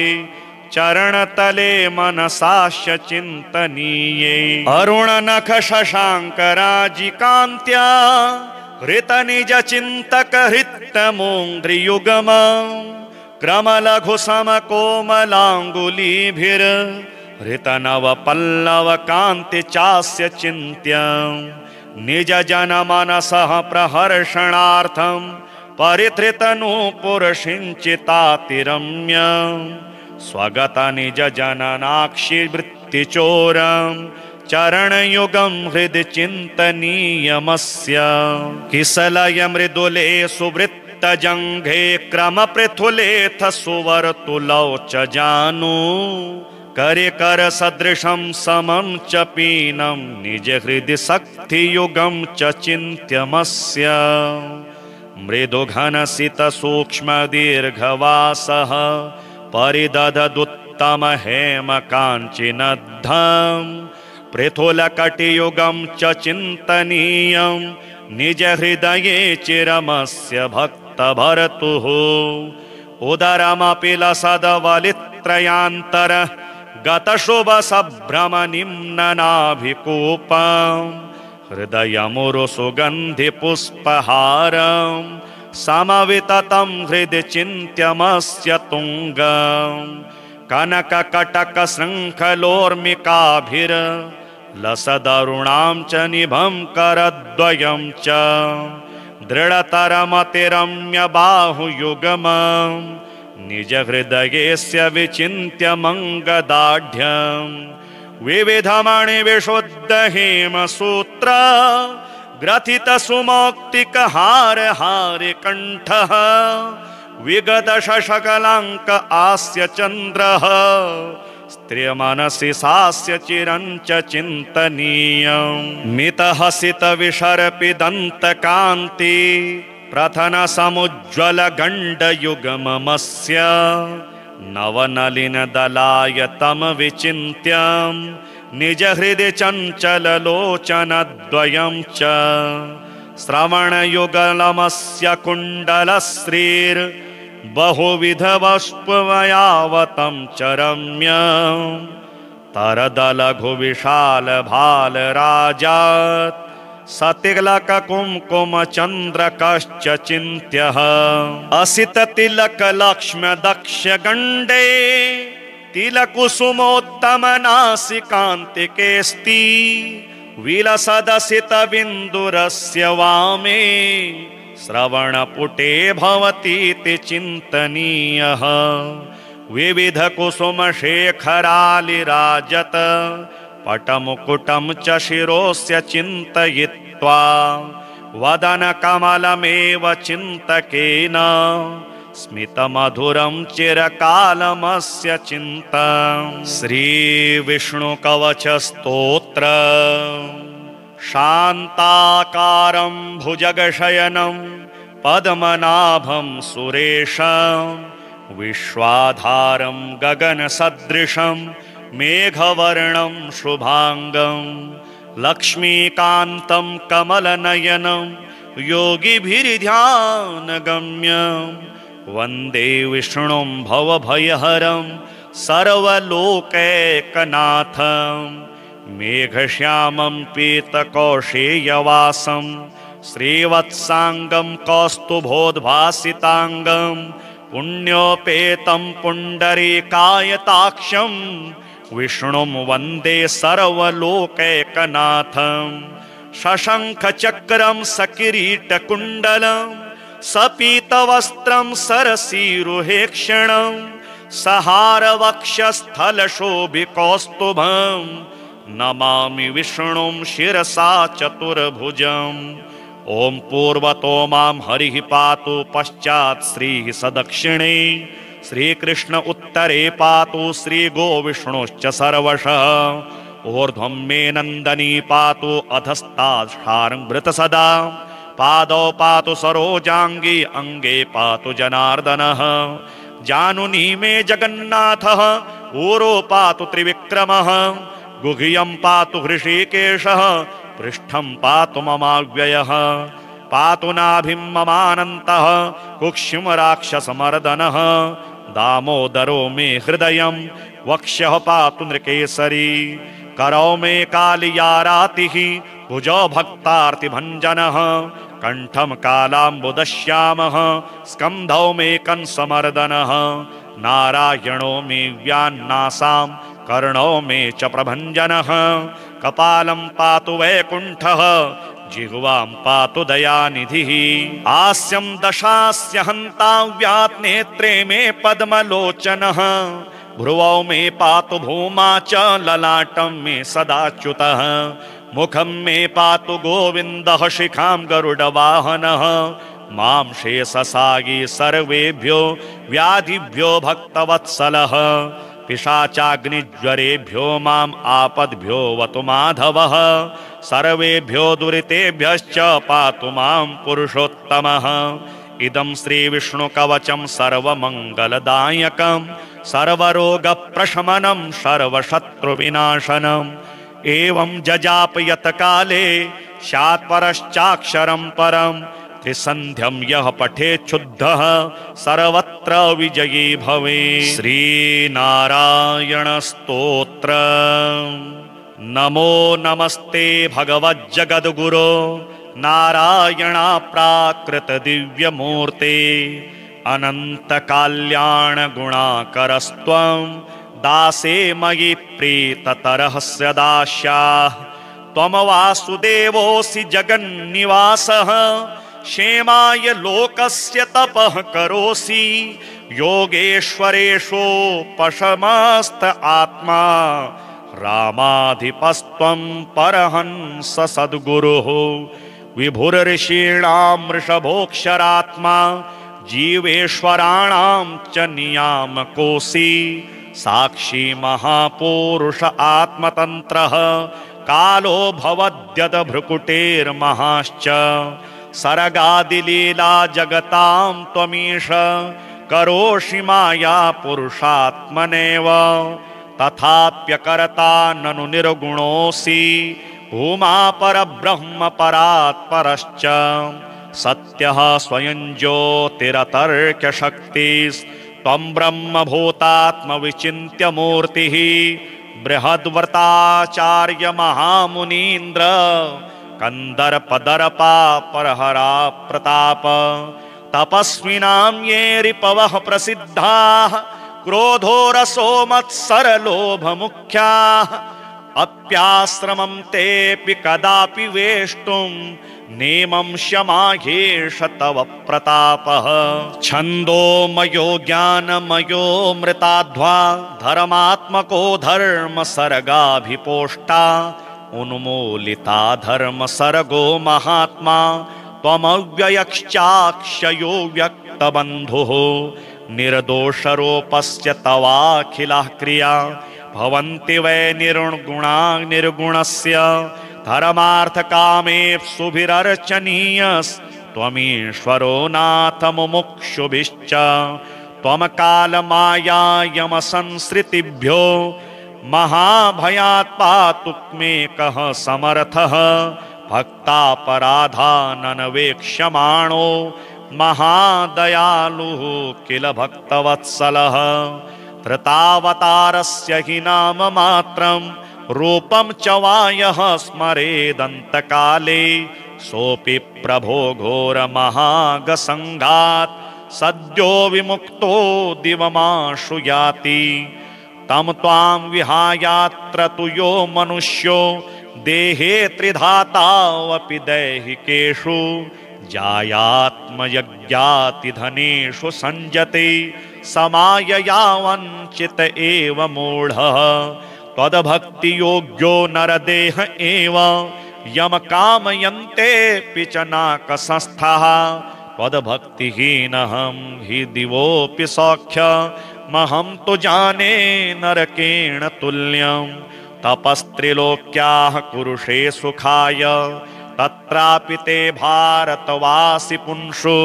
चरणतले मनसास्य चिन्तनीये अरुणनखशशाङ्कराजिकान्त्या हृतनिजचिन्तकहृत्तमोङ्घ्रियुगमं क्रमलघुसमकोमलाङ्गुलीभिर्हृतनवपल्लवकान्तिचास्य चिन्त्यं निजजनमनसः प्रहर्षणार्थं परिधृतनूपुरसिञ्चितातिरम्यं स्वगतनिजजननाक्षिवृत्तिचोरं चरणयुगं हृदि चिन्तनीयमस्य किसलय मृदुले सुवृत्तजङ्घे क्रमपृथुलेऽथ सुवर्तुलौ च जानु करिकर सदृशं समं च पीनं निज हृदि शक्तियुगं च चिन्त्यमस्य मृदुघनसितसूक्ष्मदीर्घवासः परिदधदुत्तमहेमकाञ्चिनद्धम् पृथुलकटियुगं च चिन्तनीयं निज हृदये चिरमस्य भक्तभर्तुः उदरमपि लसदवलित्रयान्तर गतशुभसभ्रमनिम्ननाभिकूपं हृदयमुरुसुगन्धिपुष्पहारं समविततं हृदि चिन्त्यमस्य तुङ्गं कनककटकशृङ्खलोर्मिकाभिर् लसदरुणां च निभं करद्वयं च दृढतरमतिरम्यबाहुयुगमं निज हृदयेस्य विचिन्त्यमङ्गदाढ्यं विविधमणिविशुद्धहेमसूत्र ग्रथितसुमौक्तिकहारहारिकण्ठः विगतशशकलाङ्क आस्य चन्द्रः स्त्रियमनसि सास्य चिरं च चिन्तनीयं मितहसितविशर्पिदन्तकान्ति प्रथनसमुज्ज्वलगण्डयुगममस्य नवनलिनदलायतं विचिन्त्यं निज हृदि चञ्चललोचनद्वयं च श्रवणयुगलमस्य कुण्डलश्रीर् बहुविधवस्पवयावतं च रम्य तरदलघुविशालभालराजात् सतिलककुङ्कुमचन्द्रकश्च चिन्त्यः असिततिलकलक्ष्म्यदक्षगण्डे तिलकुसुमोत्तमनासिकान्तिकेऽस्ति विलसदसितबिन्दुरस्य वामे श्रवणपुटे भवतीति चिन्तनीयः विविधकुसुमशेखरालिराजत पटमुकुटं च शिरोस्य चिन्तयित्वा वदनकमलमेव चिन्तकेन स्मितमधुरं चिरकालमस्य चिन्तनं श्रीविष्णुकवचस्तोत्र शान्ताकारं भुजगशयनं पद्मनाभं सुरेशं विश्वाधारं गगनसदृशं मेघवर्णं शुभांगं लक्ष्मीकान्तं कमलनयनं योगिभिर्ध्यानगम्यं वन्दे विष्णुं भवभयहरं सर्वलोकैकनाथं मेघश्यामं पीतकौशेयवासं श्रीवत्सांगं कौस्तुभोद्भासितांगं पुण्योपेतं पुण्डरीकायताक्षं विष्णुं वन्दे सर्वलोकैकनाथं शशंखचक्रं सकिरीटकुण्डलं सपीतवस्त्रं सरसीरुहेक्षणं सहारवक्षस्थलशोभिकौस्तुभं नमामि विष्णुं शिरसा चतुर्भुजम् ॐ पूर्वतो मां हरिः पातु पश्चात् श्रीः सदक्षिणे श्रीकृष्ण उत्तरे पातु श्रीगोविष्णुश्च सर्वशः ऊर्ध्वं मे नन्दनी पातु अधस्ताच्छार्ङ्गृत सदा पादौ पातु सरोजाङ्गी अङ्गे पातु जनार्दनः जानुनी मे जगन्नाथः ऊरो पातु त्रिविक्रमः गुह्यं पातु हृषीकेशः पृष्ठं पातु ममाव्ययः पातु नाभिं ममानन्तः कुक्षिं राक्षसमर्दनः दामोदरो मे हृदयं वक्ष्यः पातु नृकेसरी करौ मे कालियारातिः भुजौ भक्तार्तिभञ्जनः कण्ठं कालाम्बुदश्यामः स्कन्धौ मे कंसमर्दनः नारायणो मे व्यान्नासां कर्णौ मे च प्रभञ्जनः कपालं पातु वैकुण्ठः जिह्वां पातु दयानिधिः हास्यं दशास्य हन्ताव्यात् नेत्रे मे पद्मलोचनः भ्रुवौ मे पातु भूमा च ललाटं मे सदाच्युतः मुखं मे पातु गोविन्दः शिखां गरुडवाहनः मां शेषसागी सर्वेभ्यो व्याधिभ्यो भक्तवत्सलः पिशाचाग्निज्वरेभ्यो माम् आपद्भ्यो वतु माधवः सर्वेभ्यो दुरितेभ्यश्च पातु मां पुरुषोत्तमः इदं श्रीविष्णुकवचं सर्वमङ्गलदायकं सर्वरोगप्रशमनं सर्वशत्रुविनाशनम् एवं जजापयत काले स्यात् परश्चाक्षरं परं त्रिसन्ध्यं यः पठेच्छुद्धः सर्वत्र विजयी भवेत्। श्रीनारायणस्तोत्र। नमो नमस्ते भगवज्जगद्गुरो नारायणाप्राकृत दिव्यमूर्ते अनन्तकल्याणगुणाकरस्त्वं दासे मयि प्रीततरस्य दास्याः त्वं वासुदेवोऽसि जगन्निवासः क्षेमाय लोकस्य तपः करोसि योगेश्वरेषोपशमस्त आत्मा रामाधिपस्त्वं परहंस सद्गुरुः विभुरऋषीणां वृषभोऽक्षरात्मा जीवेश्वराणां च नियामकोऽसि साक्षी महापुरुष आत्मतन्त्रः कालो भवद्यद भ्रुकुटेर्महाश्च सर्गादिलीला जगतां त्वमीश करोषि माया पुरुषात्मनेव तथाप्यकर्ता ननु निर्गुणोऽसि भूमा परब्रह्म परात्परश्च सत्यः स्वयं ज्योतिरतर्क्यशक्तिस्त्वं ब्रह्मभूतात्मविचिन्त्य मूर्तिः बृहद्व्रताचार्य महामुनीन्द्र कंदर्पदर्पा परहरा प्रताप तपस्विनां ये रिपवः प्रसिद्धाः क्रोधो रसो मत्सरलोभमुख्याः अप्याश्रमं तेऽपि कदापि वेष्टुं नेमं शमाह्येष तव प्रतापः छन्दोमयो ज्ञानमयो मृताध्वा धर्मात्मको धर्म सर्गाभिपोष्टा उन्मूलिता धर्म सर्गो महात्मा त्वमव्ययश्चाक्षयो व्यक्तबन्धुः निर्दोषरूपस्य तवाखिलाः क्रिया भवन्ति वै निर्गुणा निर्गुणस्य धर्मार्थकामेप्सुभिरर्चनीयस्त्वमीश्वरो नाथ मुमुक्षुभिश्च त्वमकालमाया यमसंसृतिभ्यो महाभयात् पातुमेकः समर्थः भक्तापराधाननवेक्ष्यमाणो महादयालुः किल भक्तवत्सलः धृतावतारस्य हि नाम मात्रं रूपं च वायः स्मरेदन्तकाले सोऽपि प्रभो घोरमहागसङ्घात् सद्यो विमुक्तो दिवमाशु याति तम त्वां विहायात्र तु यो मनुष्यो देहे त्रिधातावपि दैहिकेषु जायात्मयज्ञातिधनेषु संजते समायया वञ्चित एव मूढः त्वद्भक्तियोग्यो नरदेह एव यम कामयन्तेऽपि च नाकसंस्थः त्वद्भक्तिहीनहं हि दिवोऽपि सौख्यमहं तु जाने नरकेण तुल्यं तपस्त्रिलोक्याः कुरुषे सुखाय तत्रापि ते भारतवासि पुंषु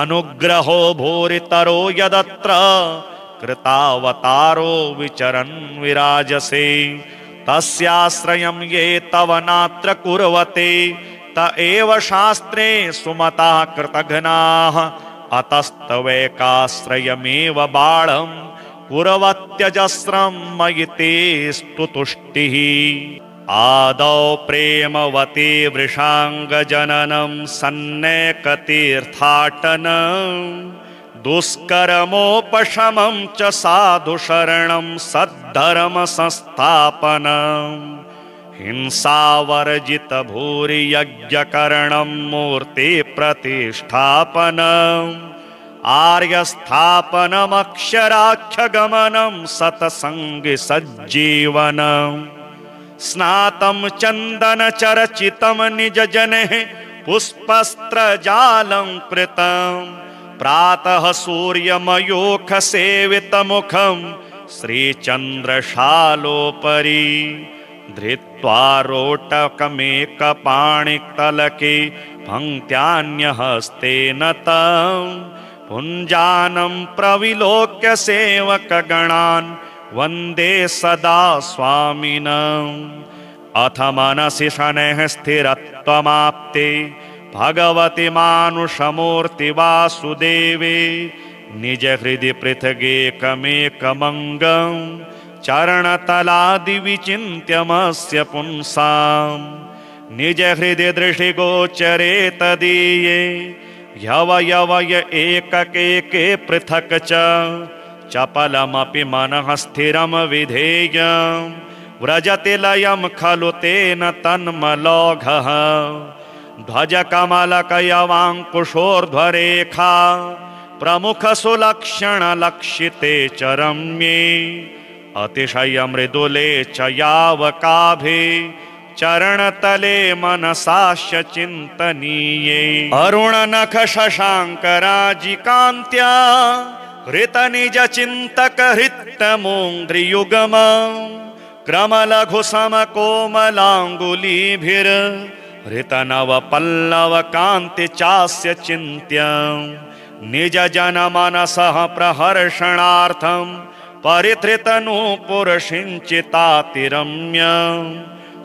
अनुग्रहो भूरितरो यदत्र कृतावतारो विचरन् विराजसे तस्याश्रयं ये तव नात्र कुर्वते त एव शास्त्रे सुमता कृतघ्नाः अतस्तवैकाश्रयमेव बाळं कुर्वत्यजस्रं मयि तेस्तु तुष्टिः आदौ प्रेमवती वृषाङ्गजननं सन्नेकतीर्थाटनं दुष्कर्मोपशमं च साधुशरणं सद्धर्मसंस्थापनं हिंसावर्जितभूरियज्ञकरणं मूर्तिप्रतिष्ठापनम् आर्यस्थापनमक्षराख्यगमनं सत्सङ्गसज्जीवनम् स्नातं चन्दनचर्चितं निजजनैः पुष्पस्त्रजालं कृतं प्रातः सूर्यमयूखसेवितमुखं श्रीचन्द्रशालोपरि धृत्वा रोटकमेकपाणितलके पङ्क्त्यान्यहस्तेन तं पुञ्जानं प्रविलोक्य सेवकगणान् वन्दे सदा स्वामिनम् अथ मनसि शनैः स्थिरत्वमाप्ते भगवति मानुषमूर्ति वासुदेवे निज हृदि पृथगेकमेकमङ्गं चरणतलादिविचिन्त्यमस्य पुंसाम् निज हृदि दृशिगोचरे तदीये ह्यवयवय एककेके पृथक् च चपलमपि मनः स्थिरं विधेयं व्रजति लयं खलु तेन तन्मलौघः ध्वजकमलकयवाङ्कुशोर्ध्वरेखा प्रमुखसुलक्षणलक्षिते च रम्ये अतिशयमृदुले च यावकाभे चरणतले मनसास्य चिन्तनीये अरुणनखशशाङ्कराजिकान्त्या हृतनिजचिन्तकहृत्तमोङ्घ्रियुगम क्रमलघुसमकोमलाङ्गुलीभिर्हृतनवपल्लवकान्ति चास्य चिन्त्य निजजनमनसः प्रहर्षणार्थं परिधृतनूपुरसिञ्चितातिरम्य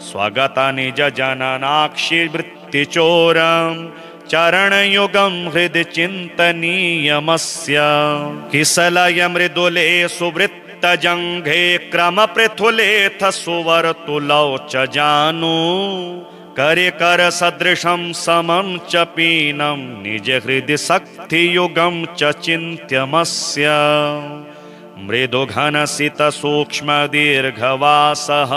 स्वगत निजजननाक्षिवृत्तिचोरं चरणयुगं हृदि चिन्तनीयमस्य किसलय मृदुले सुवृत्तजङ्घे क्रमपृथुलेथ सुवर्तुलौ च जानु करे कर सदृशं समं च पीनं निज हृदि शक्तियुगं च चिन्त्यमस्य मृदुघनसित सूक्ष्म दीर्घवासः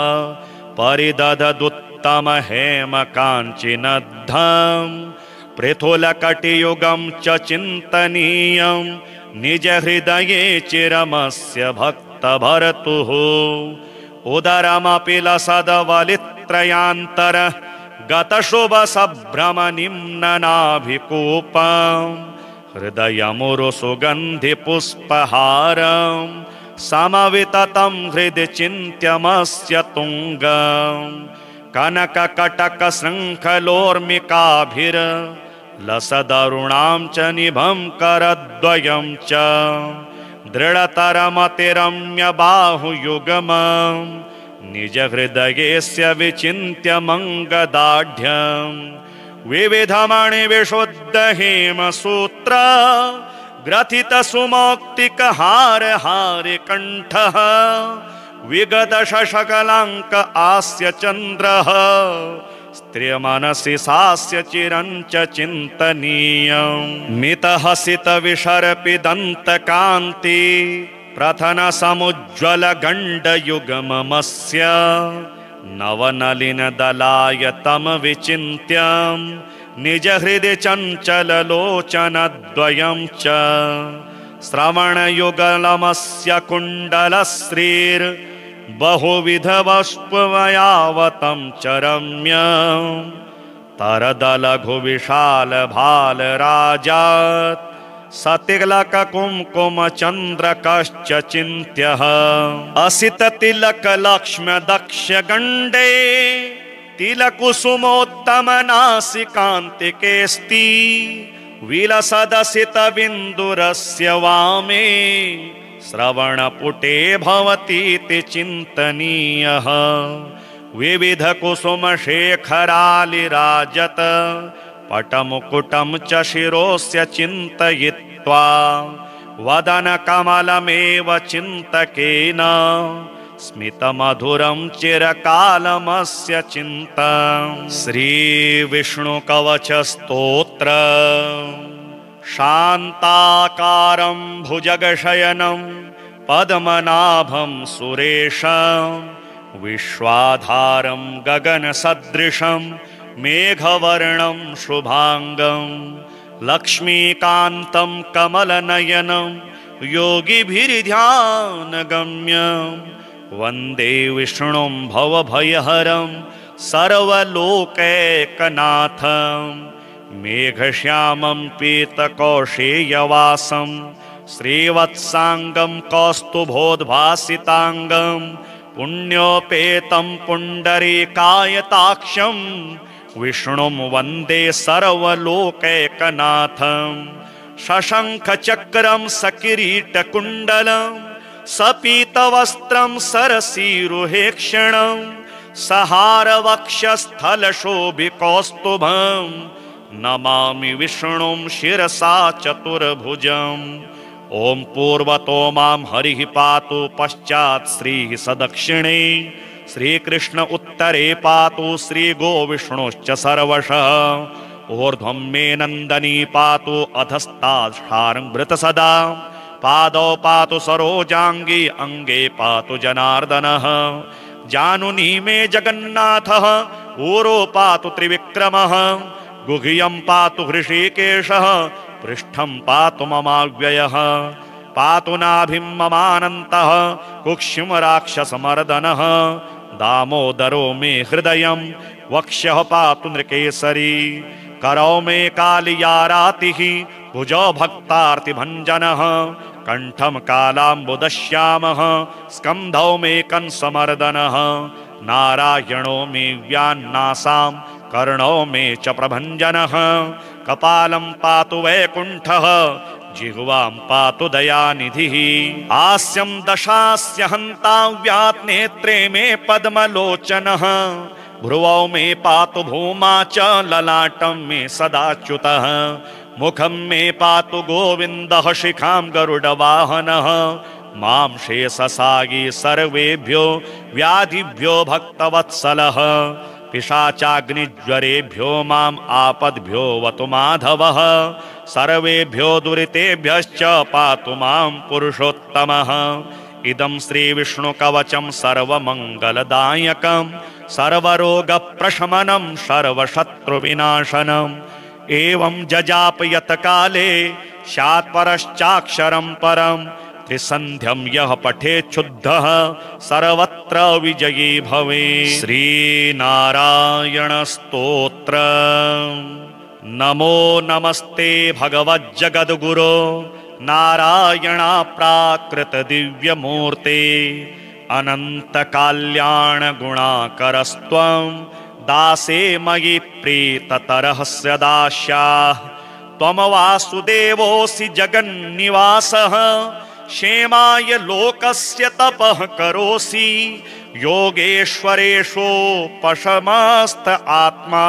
परिदधदुत्तम हेम काञ्चिनद्धं पृथुलकटियुगं च चिन्तनीयं निज हृदये चिरमस्य भक्तभर्तुः उदरमपि लसदवलित्रयान्तर गतशुभ सभ्रम निम्ननाभिकूपं हृदयमुरु सुगन्धि पुष्पहारं समविततं हृदि चिन्त्यमस्य तुङ्गं कनककटक शृङ्खलोर्मिकाभिर लसदरुणां च निभं करद्वयं च दृढतरमतिरम्य बाहुयुगमं निज हृदयेस्य विचिन्त्य मङ्गदाढ्यं विविधमणिविशुद्ध हेमसूत्र ग्रथित सुमौक्तिकहार हारिकण्ठः विगत शशकलाङ्क आस्य चन्द्रः स्त्रियमनसि सास्य चिरं च चिन्तनीयं मितहसित विशर्पिदन्तकान्ति प्रथन समुज्ज्वल गण्डयुगममस्य नवनलिनदलायतं विचिन्त्यं निज हृदि चञ्चललोचनद्वयं च श्रवणयुगलमस्य कुण्डलश्रीर् बहुविधवस्पुवयावतं च रम्यं तरदलघुविशालभालराजात् सतिलककुङ्कुमचन्द्रकश्च चिन्त्यः असिततिलकलक्ष्म्यदक्षगण्डे तिलकुसुमोत्तमनासिकान्तिकेऽस्ति विलसदसितबिन्दुरस्य वामे श्रवणपुटे भवतीति चिन्तनीयः विविधकुसुमशेखरालिराजत पटमुकुटं च शिरोस्य चिन्तयित्वा वदनकमलमेव चिन्तकेन स्मितमधुरं चिरकालमस्य चिन्तं श्रीविष्णुकवचस्तोत्र शान्ताकारं भुजगशयनं पद्मनाभं सुरेशं विश्वाधारं गगनसदृशं मेघवर्णं शुभांगं लक्ष्मीकान्तं कमलनयनं योगिभिर्ध्यानगम्यं वन्दे विष्णुं भवभयहरं सर्वलोकैकनाथं मेघश्यामं पीतकौशेयवासं श्रीवत्साङ्गं कौस्तुभोद्भासिताङ्गं पुण्योपेतं पुण्डरीकायताक्षं विष्णुं वन्दे सर्वलोकैकनाथं शशङ्खचक्रं सकिरीटकुण्डलं सपीतवस्त्रं सरसीरुहेक्षणं सहारवक्षस्थलशोभिकौस्तुभं नमामि विष्णुं शिरसा चतुर्भुजम् ॐ पूर्वतो मां हरिः पातु पश्चात् श्रीः सदक्षिणे श्रीकृष्ण उत्तरे पातु श्रीगोविष्णुश्च सर्वशः ऊर्ध्वं मे नन्दनी पातु अधस्तात् सदा पादौ पातु सरोजाङ्गी अङ्गे पातु जनार्दनः जानुनी मे जगन्नाथः ऊरो पातु त्रिविक्रमः गुह्यं पातु हृषीकेशः पृष्ठं पातु ममाव्ययः पातु नाभिं ममानन्तः कुक्षिं राक्षसमर्दनः दामोदरो मे हृदयं वक्ष्यः पातु नृकेसरी करौ मे कालियारातिः भुजौ भक्तार्तिभञ्जनः कंठं कालाम्बुदश्यामः स्कन्धौ मे कंसमर्दनः नारायणो मे व्यान्नासां कर्णौ मे च प्रभञ्जनः कपालं पातु वैकुण्ठः जिह्वां पातु दयानिधिः हास्यं दशास्य हन्ताव्यात् नेत्रे मे पद्मलोचनः भ्रुवौ मे पातु भूमा च ललाटं मे सदाच्युतः मुखं मे पातु गोविन्दः शिखां गरुडवाहनः मां शेषसागी सर्वेभ्यो व्याधिभ्यो भक्तवत्सलः पिशाचाग्निज्वरेभ्यो माम् आपद्भ्यो वतु माधवः सर्वेभ्यो दुरितेभ्यश्च पातु मां पुरुषोत्तमः इदं श्रीविष्णुकवचं सर्वमङ्गलदायकं सर्वरोगप्रशमनं सर्वशत्रुविनाशनम् एवं जजापयत्काले स्यात्परश्चाक्षरं परं त्रिसन्ध्यं यः पठेच्छुद्धः सर्वत्र विजयी भवेत्। श्रीनारायणस्तोत्र। नमो नमस्ते भगवज्जगद्गुरो नारायणा प्राकृत दिव्यमूर्ते अनन्तकाल्याण गुणाकरस्त्वं दासे मयि प्रीततरस्य दास्याः त्वं वासुदेवोऽसि जगन्निवासः क्षेमाय लोकस्य तपः करोसि योगेश्वरेषोपशमस्त आत्मा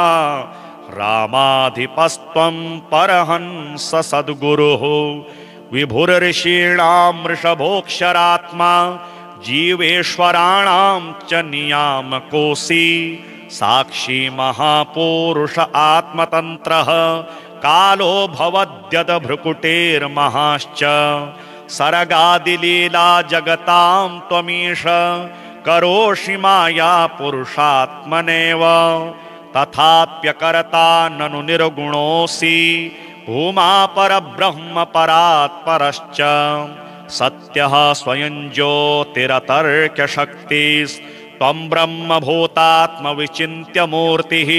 रामाधिपस्त्वं परहंस सद्गुरुः विभुर्षीणां वृषभोऽक्षरात्मा जीवेश्वराणां च नियामकोऽसि साक्षी महापुरुष आत्मतन्त्रः कालो भवद्यद्भ्रुकुटेर्महाश्च सर्गादिलीला जगतां त्वमीश करोषि माया पुरुषात्मनेव तथाप्यकर्ता ननु निर्गुणोऽसि भूमा परब्रह्म परात्परश्च सत्यः स्वयं ज्योतिरतर्क्यशक्तिस्त्वं ब्रह्मभूतात्मविचिन्त्य मूर्तिः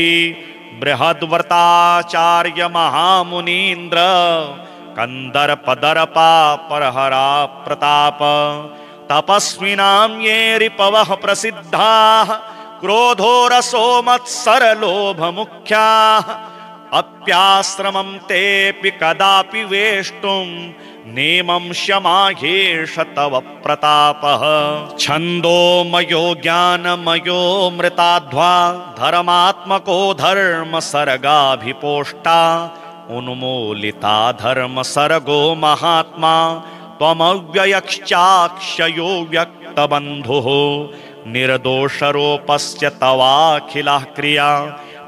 बृहद्व्रताचार्य महामुनीन्द्र कंदर्पदर्पा परहरा प्रताप तपस्विनां ये रिपवः प्रसिद्धाः क्रोधो रसो मत्सरलोभमुख्याः अप्याश्रमं तेऽपि कदापि वेष्टुं नेमं शमाहेश तव प्रतापः छन्दोमयो ज्ञानमयो मृताध्वा धर्मात्मको धर्म सर्गाभिपोष्टा उन्मूलिता धर्म सर्गो महात्मा त्वमव्ययश्चाक्षयो व्यक्तबन्धुः निर्दोषरूपस्य तवाखिलाः क्रिया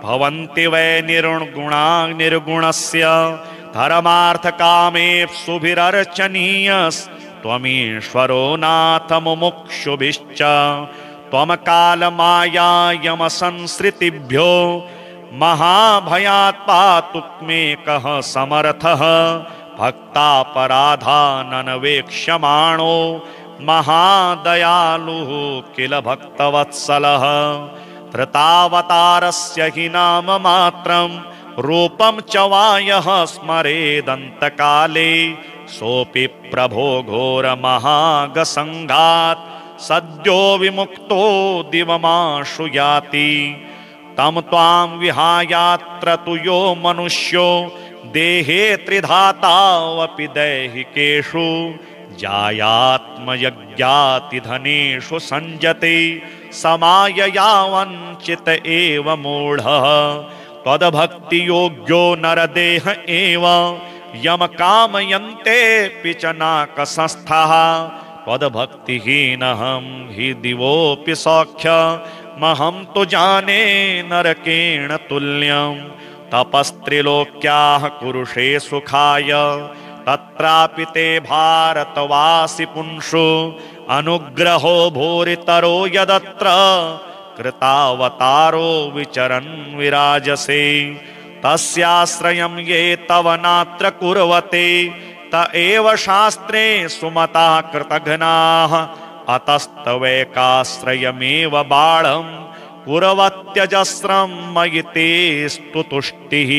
भवन्ति वै निर्गुणा निर्गुणस्य धर्मार्थकामेप्सुभिरर्चनीयस्त्वमीश्वरो नाथ मुमुक्षुभिश्च त्वमकालमाया यमसंसृतिभ्यो महाभयात् पातुमेकः समर्थः भक्तापराधाननवेक्ष्यमाणो महादयालुः किल भक्तवत्सलः धृतावतारस्य हि नाम मात्रं रूपं च वायः स्मरेदन्तकाले सोऽपि प्रभो घोरमहागसङ्घात् सद्यो विमुक्तो दिवमाशु याति तं त्वां विहायात्र तु यो मनुष्यो देहे त्रिधातावपि दैहिकेषु जायात्मयज्ञातिधनेषु संजते समायया वञ्चित एव मूढः त्वद्भक्तियोग्यो नरदेह एव यम कामयन्तेऽपि च नाकसंस्थः त्वद्भक्तिहीनहं हि दिवोऽपि सौख्यमहं तु जाने नरकेण तुल्यं तपस्त्रिलोक्याः कुरुषे सुखाय तत्रापि ते भारतवासि पुंषु अनुग्रहो भूरितरो यदत्र कृतावतारो विचरन् विराजसे तस्याश्रयं ये तव नात्र कुर्वते त एव शास्त्रे सुमता कृतघ्नाः अतस्तवैकाश्रयमेव बाळं कुर्वत्यजस्रं मयि तेस्तु तुष्टिः।